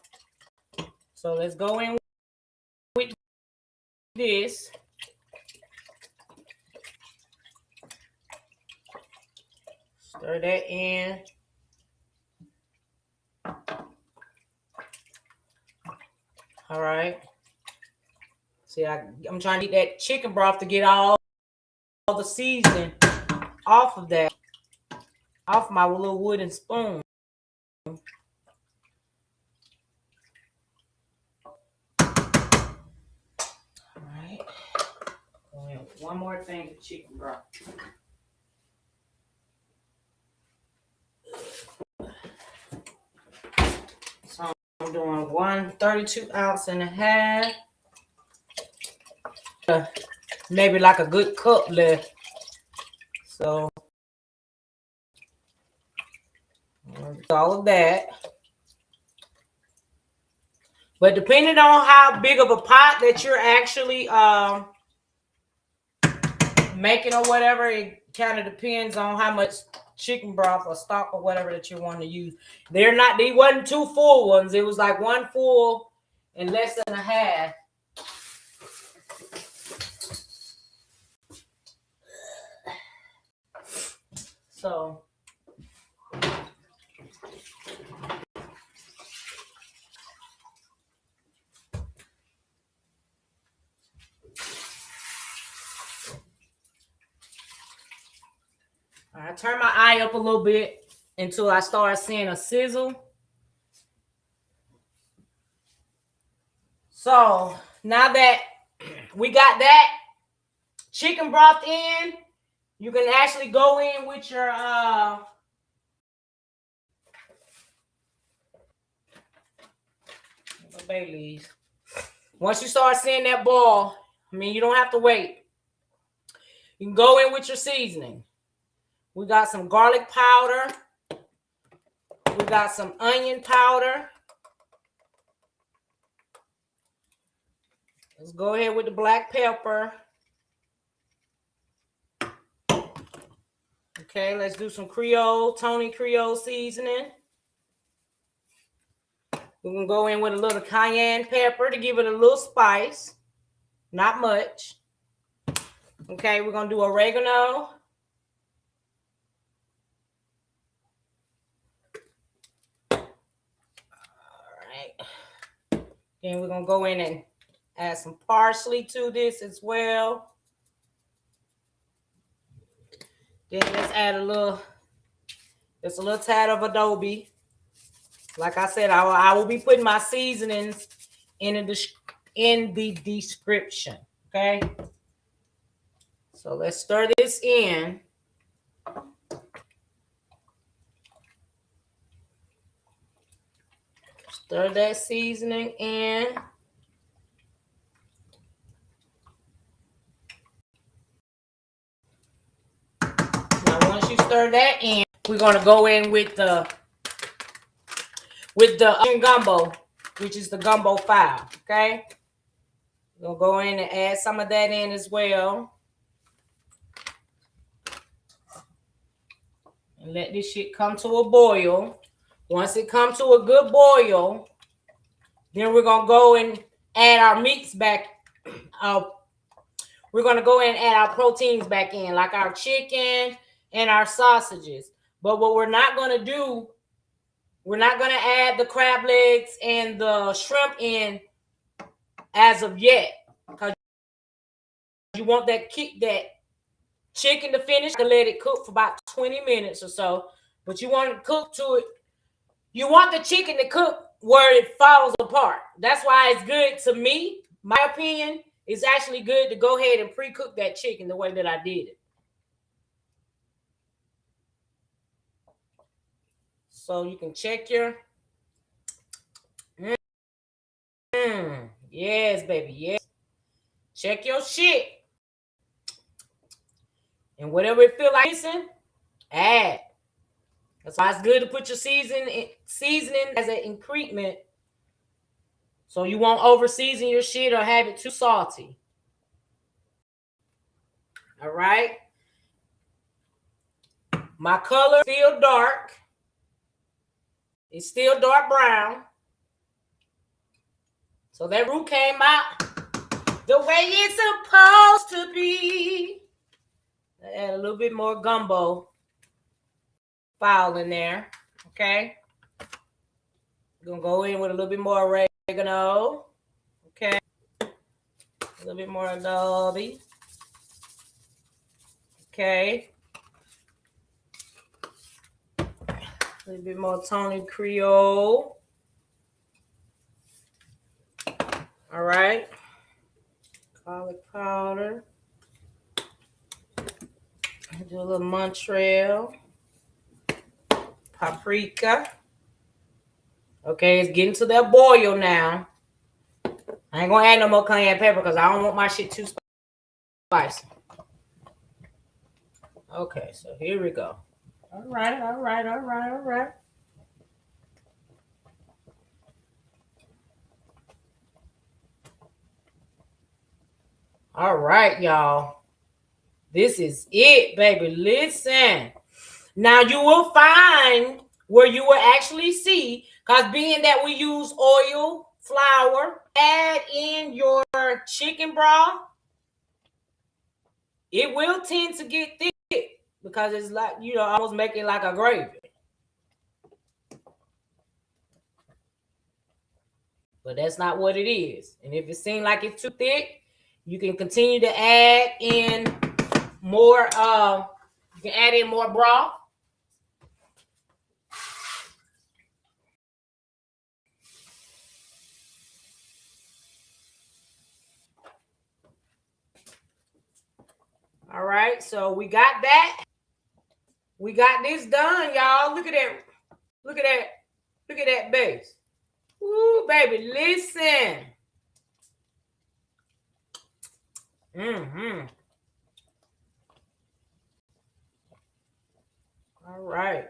So let's go in with this. Stir that in. All right. See, I'm trying to get that chicken broth to get all the seasoning off of that, off my little wooden spoon. All right. One more thing of chicken broth. So I'm doing 1.32 ounces. Maybe like a good cup left. So all of that. But depending on how big of a pot that you're actually making or whatever, it kind of depends on how much chicken broth or stock or whatever that you want to use. They wasn't two full ones. It was like one full and less than a half. So I turn my eye up a little bit until I start seeing a sizzle. So now that we got that chicken broth in, you can actually go in with your bay leaves. Once you start seeing that boil, I mean, you don't have to wait. You can go in with your seasoning. We got some garlic powder. We got some onion powder. Let's go ahead with the black pepper. Okay, let's do some Tony Creole seasoning. We're going to go in with a little cayenne pepper to give it a little spice. Not much. Okay, we're going to do oregano. Then we're going to go in and add some parsley to this as well. Then let's add a little tad of adobe. Like I said, I will be putting my seasonings in the description. Okay. So let's stir this in. Stir that seasoning in. Now, once you stir that in, we're going to go in with the gumbo, which is the gumbo file. Okay. We're going to go in and add some of that in as well. And let this shit come to a boil. Once it comes to a good boil, then we're going to go and add our meats back. We're going to go in and add our proteins back in, like our chicken and our sausages. But what we're not going to do, we're not going to add the crab legs and the shrimp in as of yet. Because you want that chicken to finish, to let it cook for about 20 minutes or so. But you want to cook to it. You want the chicken to cook where it falls apart. That's why it's good to me. My opinion, it's actually good to go ahead and pre-cook that chicken the way that I did it. So you can check your... Yes, baby, yes. Check your shit. And whatever it feel like missing, add. That's why it's good to put your seasoning as an increment, so you won't over season your shit or have it too salty. All right. My color is still dark. It's still dark brown. So that roux came out the way it's supposed to be. Add a little bit more gumbo file in there. Okay. We're going to go in with a little bit more oregano. Okay. A little bit more adobe. Okay. A little bit more Tony Creole. All right. Garlic powder. Do a little Montreal. Paprika. Okay, it's getting to that boil now. I ain't gonna add no more cayenne pepper because I don't want my shit too spicy. Okay, so here we go. All right. All right, y'all. This is it, baby. Listen. Now you will find where you will actually see, because being that we use oil, flour, add in your chicken broth, it will tend to get thick. because it's like, you know, almost make it like a gravy. But that's not what it is. And if it seems like it's too thick, you can continue to add in more. You can add in more broth. All right, so we got that. We got this done, y'all. Look at that. Look at that. Look at that base. Ooh, baby, listen. Mm-hmm. All right.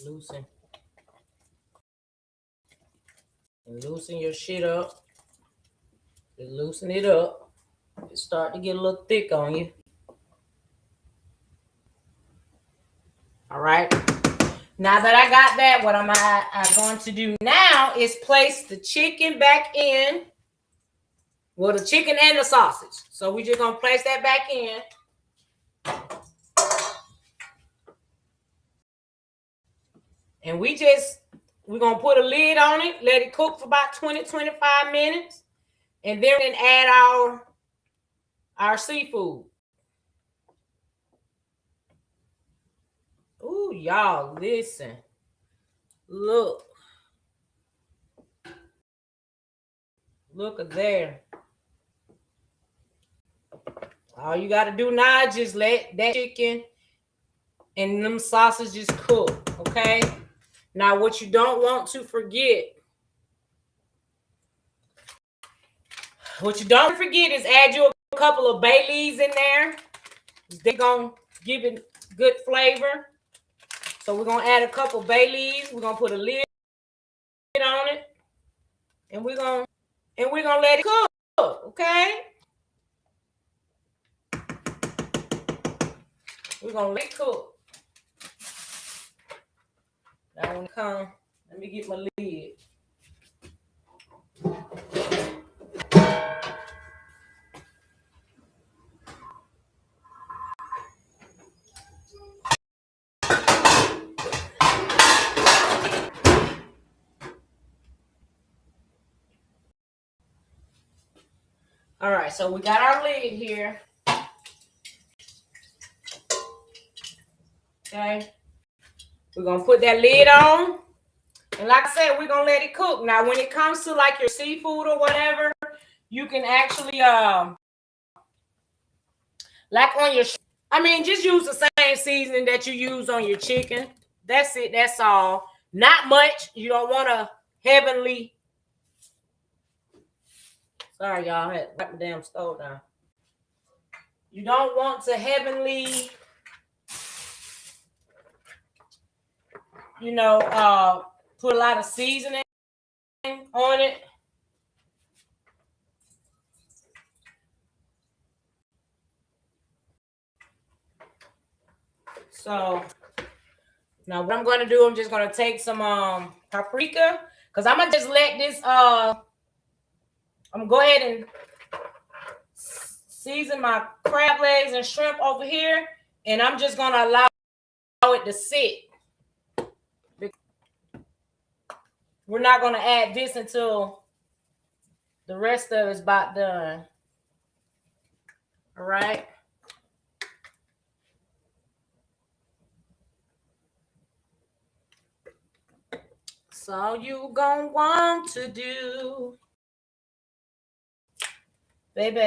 Loosen. And loosen your shit up. Just loosen it up. It start to get a little thick on you. All right. Now that I got that, what I'm going to do now is place the chicken back in. Well, the chicken and the sausage. So we're just going to place that back in. And we're going to put a lid on it, let it cook for about 20-25 minutes, and then add our seafood. Ooh, y'all, listen. Look. Look at there. All you got to do now is just let that chicken and them sausages cook, okay? Now, what you don't want to forget, is add you a couple of bay leaves in there. They're going to give it good flavor. So we're going to add a couple bay leaves. We're going to put a lid on it. And we're going to let it cook, okay? We're going to let it cook. Now when it comes, let me get my lid. All right, so we got our lid here. Okay. We're going to put that lid on. And like I said, we're going to let it cook. Now, when it comes to like your seafood or whatever, you can actually, like on your, just use the same seasoning that you use on your chicken. That's it. That's all. Not much. You don't want to heavenly. Sorry, y'all. I had to wipe the damn stove down. You don't want to heavenly, put a lot of seasoning on it. So now what I'm going to do, I'm just going to take some paprika, because I'm going to just let this, I'm going to go ahead and season my crab legs and shrimp over here, and I'm just going to allow it to sit. We're not going to add this until the rest of it's about done. All right. So all you gonna want to do, baby.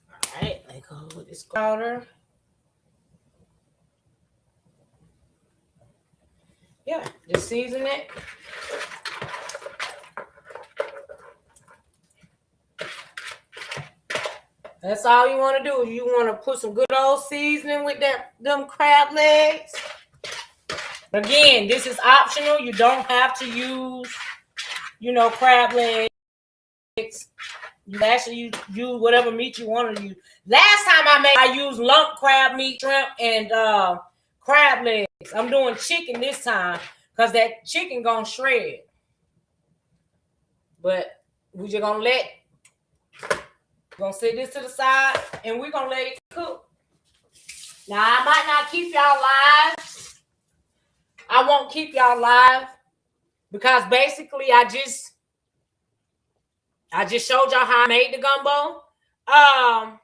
All right, let me go with this powder. Yeah, just season it. That's all you want to do. You want to put some good old seasoning with them crab legs. Again, this is optional. You don't have to use, crab legs. You actually use whatever meat you want to use. Last time I used lump crab meat, shrimp, and crab legs. I'm doing chicken this time because that chicken gonna shred. But we're just gonna set this to the side and we're gonna let it cook. Now I might not keep y'all live. I won't keep y'all live because basically I just showed y'all how I made the gumbo. I'm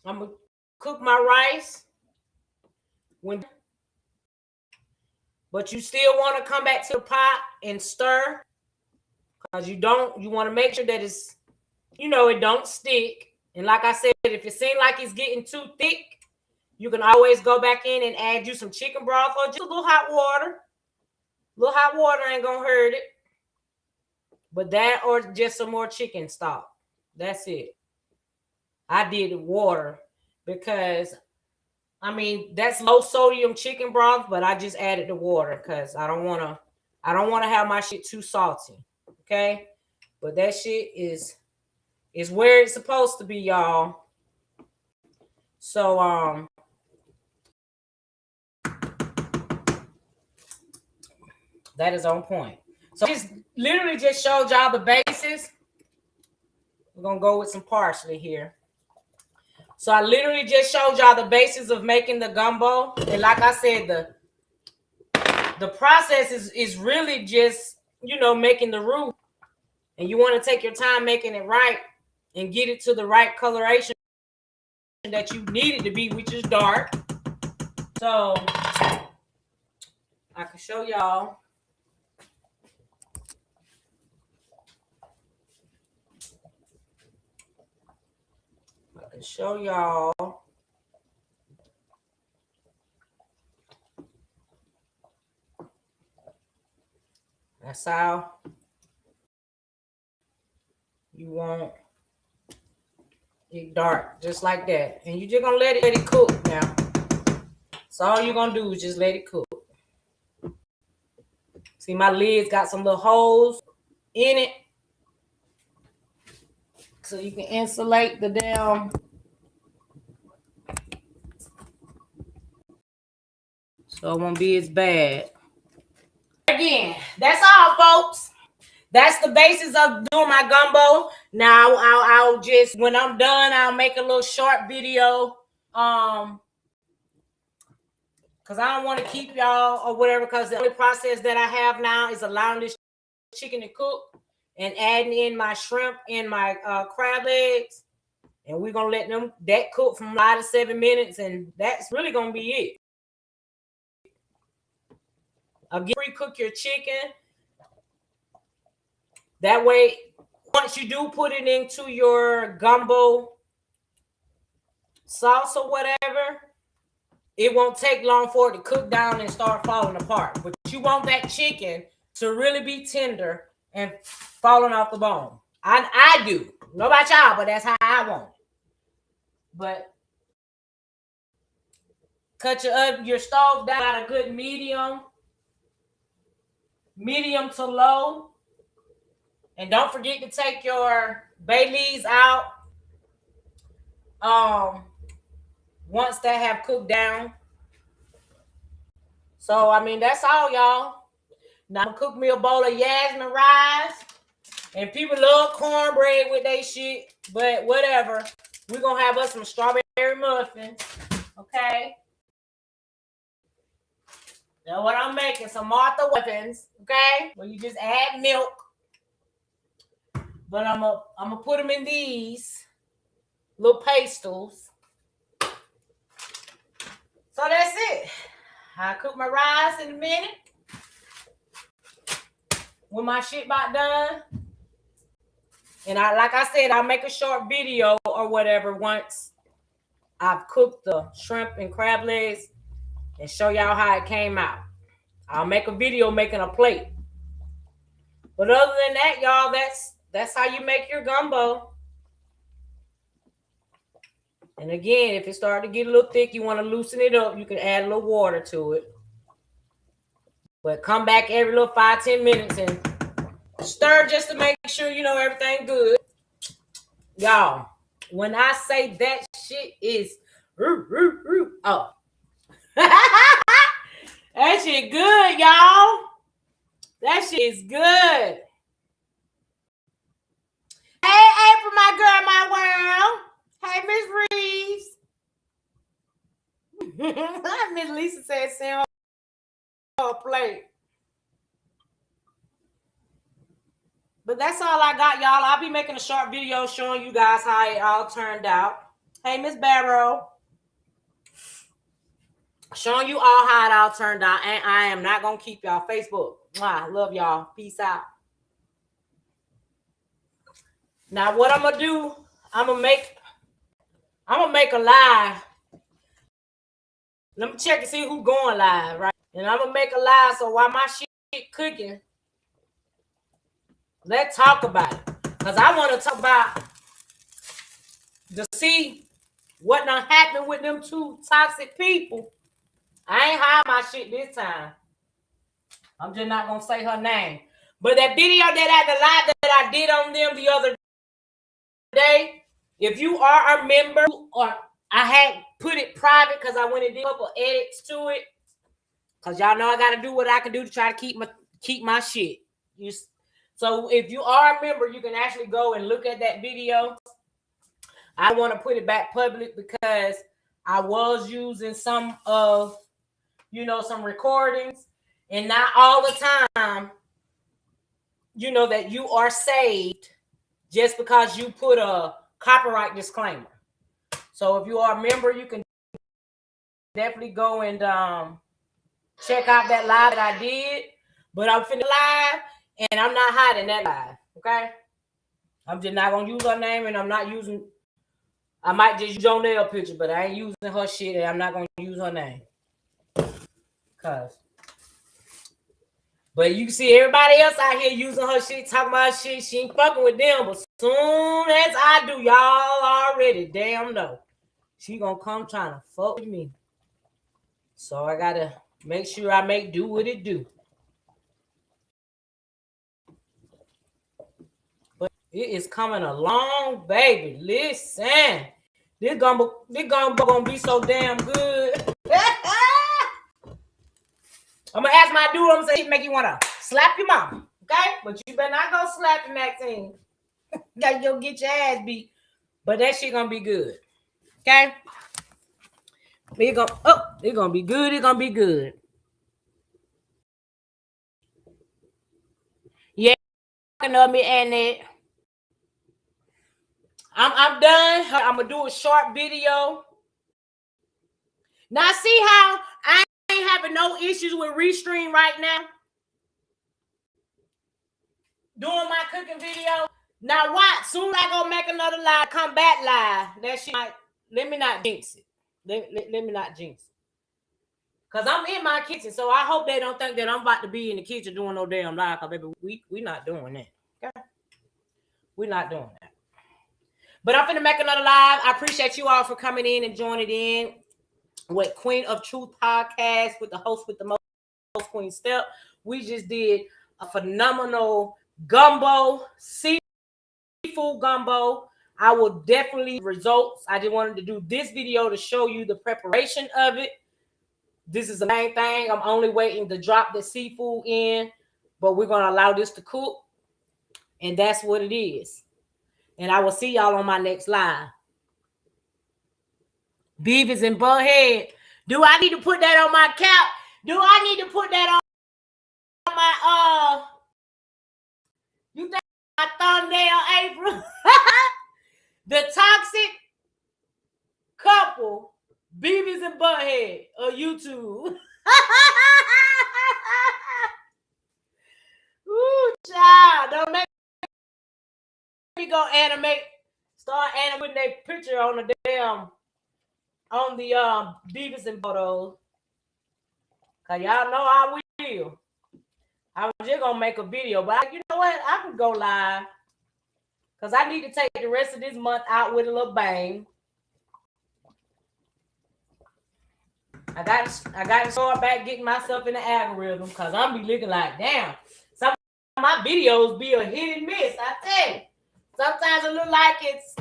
gonna cook my rice but you still want to come back to the pot and stir because you want to make sure that it's, it don't stick. And like I said, if it seems like it's getting too thick, you can always go back in and add you some chicken broth or just a little hot water. A little hot water ain't gonna hurt it. But that or just some more chicken stock. That's it. I did water because that's low sodium chicken broth, but I just added the water because I don't wanna have my shit too salty. Okay? But that shit is where it's supposed to be, y'all. So that is on point. So I literally just showed y'all the basis. We're gonna go with some parsley here. So I literally just showed y'all the basis of making the gumbo. And like I said, the process is really just, making the roux. And you want to take your time making it right and get it to the right coloration that you need it to be, which is dark. So I can show y'all. That's how you want it dark, just like that. And you're just gonna let it cook now. So all you're gonna do is just let it cook. See, my lid's got some little holes in it, so you can insulate the damn. So it won't be as bad. Again, that's all, folks. That's the basis of doing my gumbo. Now I'll just, when I'm done, I'll make a little short video. Because I don't want to keep y'all or whatever, because the only process that I have now is allowing this chicken to cook and adding in my shrimp and my crab legs. And we're going to let that cook from 5 to 7 minutes. And that's really going to be it. Again, pre-cook your chicken. That way, once you do put it into your gumbo sauce or whatever, it won't take long for it to cook down and start falling apart. But you want that chicken to really be tender and falling off the bone. I do. Know about y'all, but that's how I want it. But cut your stove down at a good medium to low. And don't forget to take your bay leaves out once that have cooked down. So, that's all, y'all. Now, I'm going to cook me a bowl of yasmin rice. And people love cornbread with their shit. But whatever. We're going to have us some strawberry muffins. Okay? Now, what I'm making, some Martha muffins. Okay? Where you just add milk. But I'm gonna put them in these little pastels. So that's it. I cook my rice in a minute. When my shit about done. And like I said, I'll make a short video or whatever once I've cooked the shrimp and crab legs and show y'all how it came out. I'll make a video making a plate. But other than that, y'all, that's how you make your gumbo. And again, if it starts to get a little thick, you want to loosen it up, you can add a little water to it. But come back every little 5-10 minutes and stir just to make sure everything good. Y'all, when I say that shit is oh. That shit good, y'all. That shit is good. for my girl, my world. Hey, Miss Reeves. Miss Lisa said, send her a plate. But that's all I got, y'all. I'll be making a short video showing you guys how it all turned out. Hey, Miss Barrow. Showing you all how it all turned out. And I am not going to keep y'all. Facebook. Mwah, love y'all. Peace out. Now, what I'm going to do, I'm going to make a live. Let me check and see who's going live, right? And I'm going to make a live so while my shit cooking, let's talk about it. Because I want to talk about to see what done happened with them two toxic people. I ain't hide my shit this time. I'm just not going to say her name. But that video that I did on them the other day, if you are a member, or I had put it private because I went and did a couple edits to it. Because y'all know I got to do what I can do to try to keep my shit. So if you are a member, you can actually go and look at that video. I want to put it back public because I was using some of, some recordings, and not all the time, that you are saved just because you put a copyright disclaimer. So if you are a member, you can definitely go and check out that live that I did. But I'm finna live, and I'm not hiding that live, okay? I'm just not going to use her name, and I might just use Jonelle picture, but I ain't using her shit, and I'm not going to use her name. But you can see everybody else out here using her shit, talking about shit. She ain't fucking with them, but soon as I do, y'all already damn know. She gonna come trying to fuck with me. So I gotta make sure I make do what it do. But it is coming along, baby. Listen. This gumbo gonna be so damn good. I'm gonna ask my dude, I'm gonna say, make you wanna slap your mama, okay? But you better not go slap your Maxine. Gotta go get your ass beat. But that shit gonna be good, okay? It's gonna be good. It's gonna be good. Yeah, of me and it. I'm done. I'm gonna do a short video. Now see how I ain't having no issues with Restream right now. Doing my cooking video. Now watch. Soon I go make another live, come back live. That shit might, let me not jinx it. Let me not jinx it. Cause I'm in my kitchen, so I hope they don't think that I'm about to be in the kitchen doing no damn live. Cause baby, we not doing that. Okay? We're not doing that. But I'm finna make another live. I appreciate you all for coming in and joining in with Queen of Truth podcast with the host with the most, Queenstep. We just did a phenomenal gumbo, seafood gumbo. I will definitely results. I just wanted to do this video to show you the preparation of it. This is the main thing. I'm only waiting to drop the seafood in, but we're going to allow this to cook. And that's what it is. And I will see y'all on my next live. Beavis and Butthead. Do I need to put that on my couch? Do I need to put that on my, you think my thumbnail, April? The toxic couple, Beavis and Butthead of YouTube. Ooh, child. Don't make me go start animating their picture on the Beavis and photos. Cause y'all know I will. I was just gonna make a video, but you know what? I can go live. Cause I need to take the rest of this month out with a little bang. I got to start back getting myself in the algorithm because I'm be looking like, damn, some of my videos be a hit and miss. I tell you. Sometimes it look like it's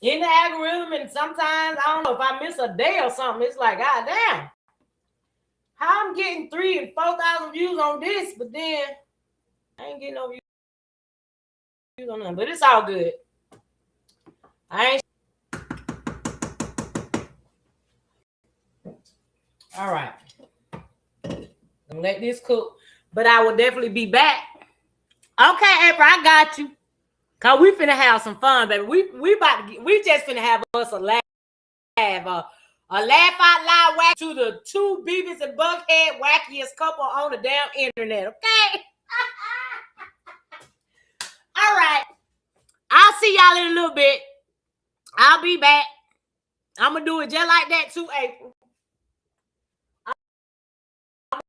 in the algorithm, and sometimes, I don't know, if I miss a day or something, it's like, God damn. How I'm getting 3,000 and 4,000 views on this, but then I ain't getting no views on them, but it's all good. I ain't. All right. Gonna let this cook, but I will definitely be back. Okay, April, I got you. Cause we finna have some fun, baby. We just finna have us a laugh, a laugh out loud whack to the two Beavis and Bughead wackiest couple on the damn internet. Okay. All right. I'll see y'all in a little bit. I'll be back. I'm gonna do it just like that too, April. I'm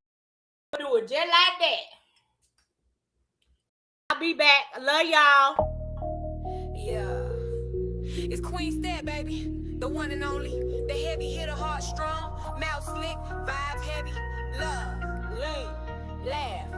gonna do it just like that. I'll be back. I love y'all. Yeah. It's Queenstep, baby. The one and only. The heavy hitter, heart strong. Mouth slick, vibe heavy. Love, lean, laugh.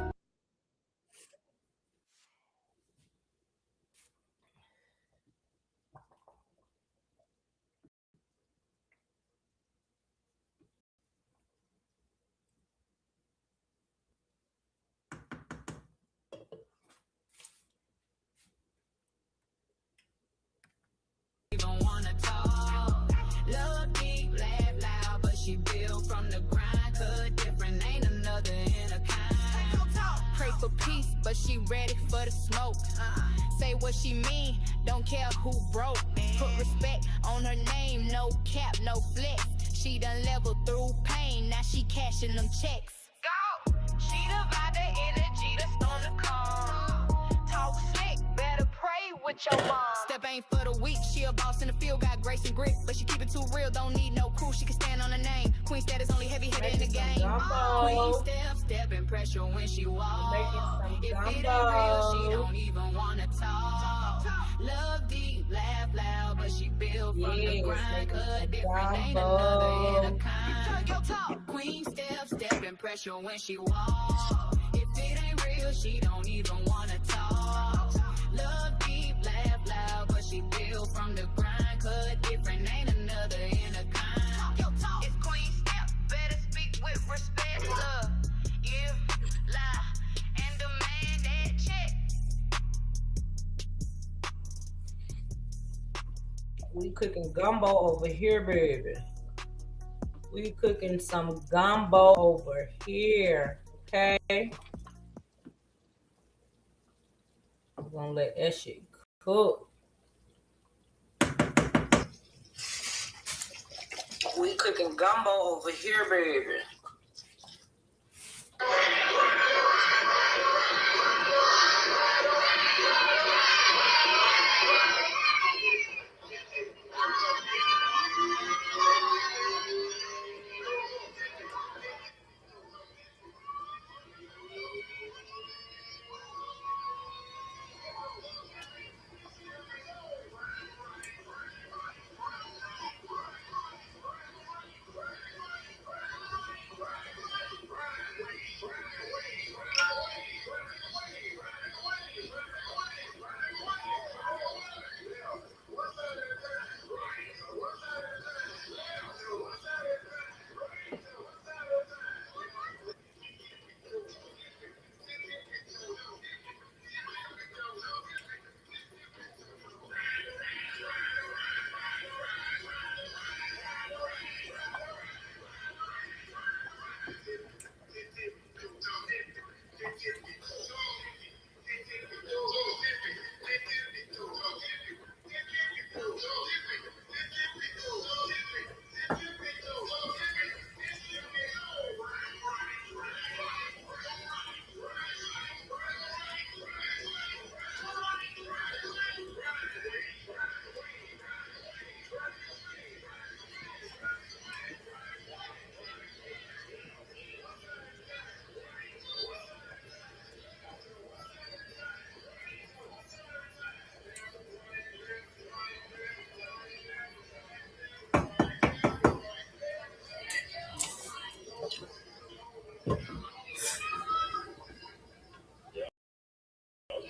Even wanna talk. Love deep, laugh loud, but she built from the grind. Cut different, ain't another in a kind. Pray for peace, but she ready for the smoke. Say what she mean, don't care who broke. Put respect on her name, no cap, no flex. She done leveled through pain, now she cashing them checks. Go! She the vibe, the energy, the storm to calm. Talk slick, better pray with your mom. Step ain't for the weak, she a boss in the field, got grace and grit. But she keep it too real, don't need no crew, she can stand on her name. Queenstep is only heavy hitter in the game. Queenstep, stepping pressure when she walk. If it ain't real, she don't even wanna talk. Love deep, laugh loud, but she built from the grind. Cut different, ain't another in a kind. Queenstep, stepping pressure when she walk. If it ain't real, she don't even wanna talk. Love deep, laugh loud, but she built from the grind. Cut different, ain't another in a kind. It's Queenstep, better speak with respect. Love, you lie, and demand that check. We cooking gumbo over here, baby. We cooking some gumbo over here. Okay. I'm gonna let that shit cook. We cooking gumbo over here, baby.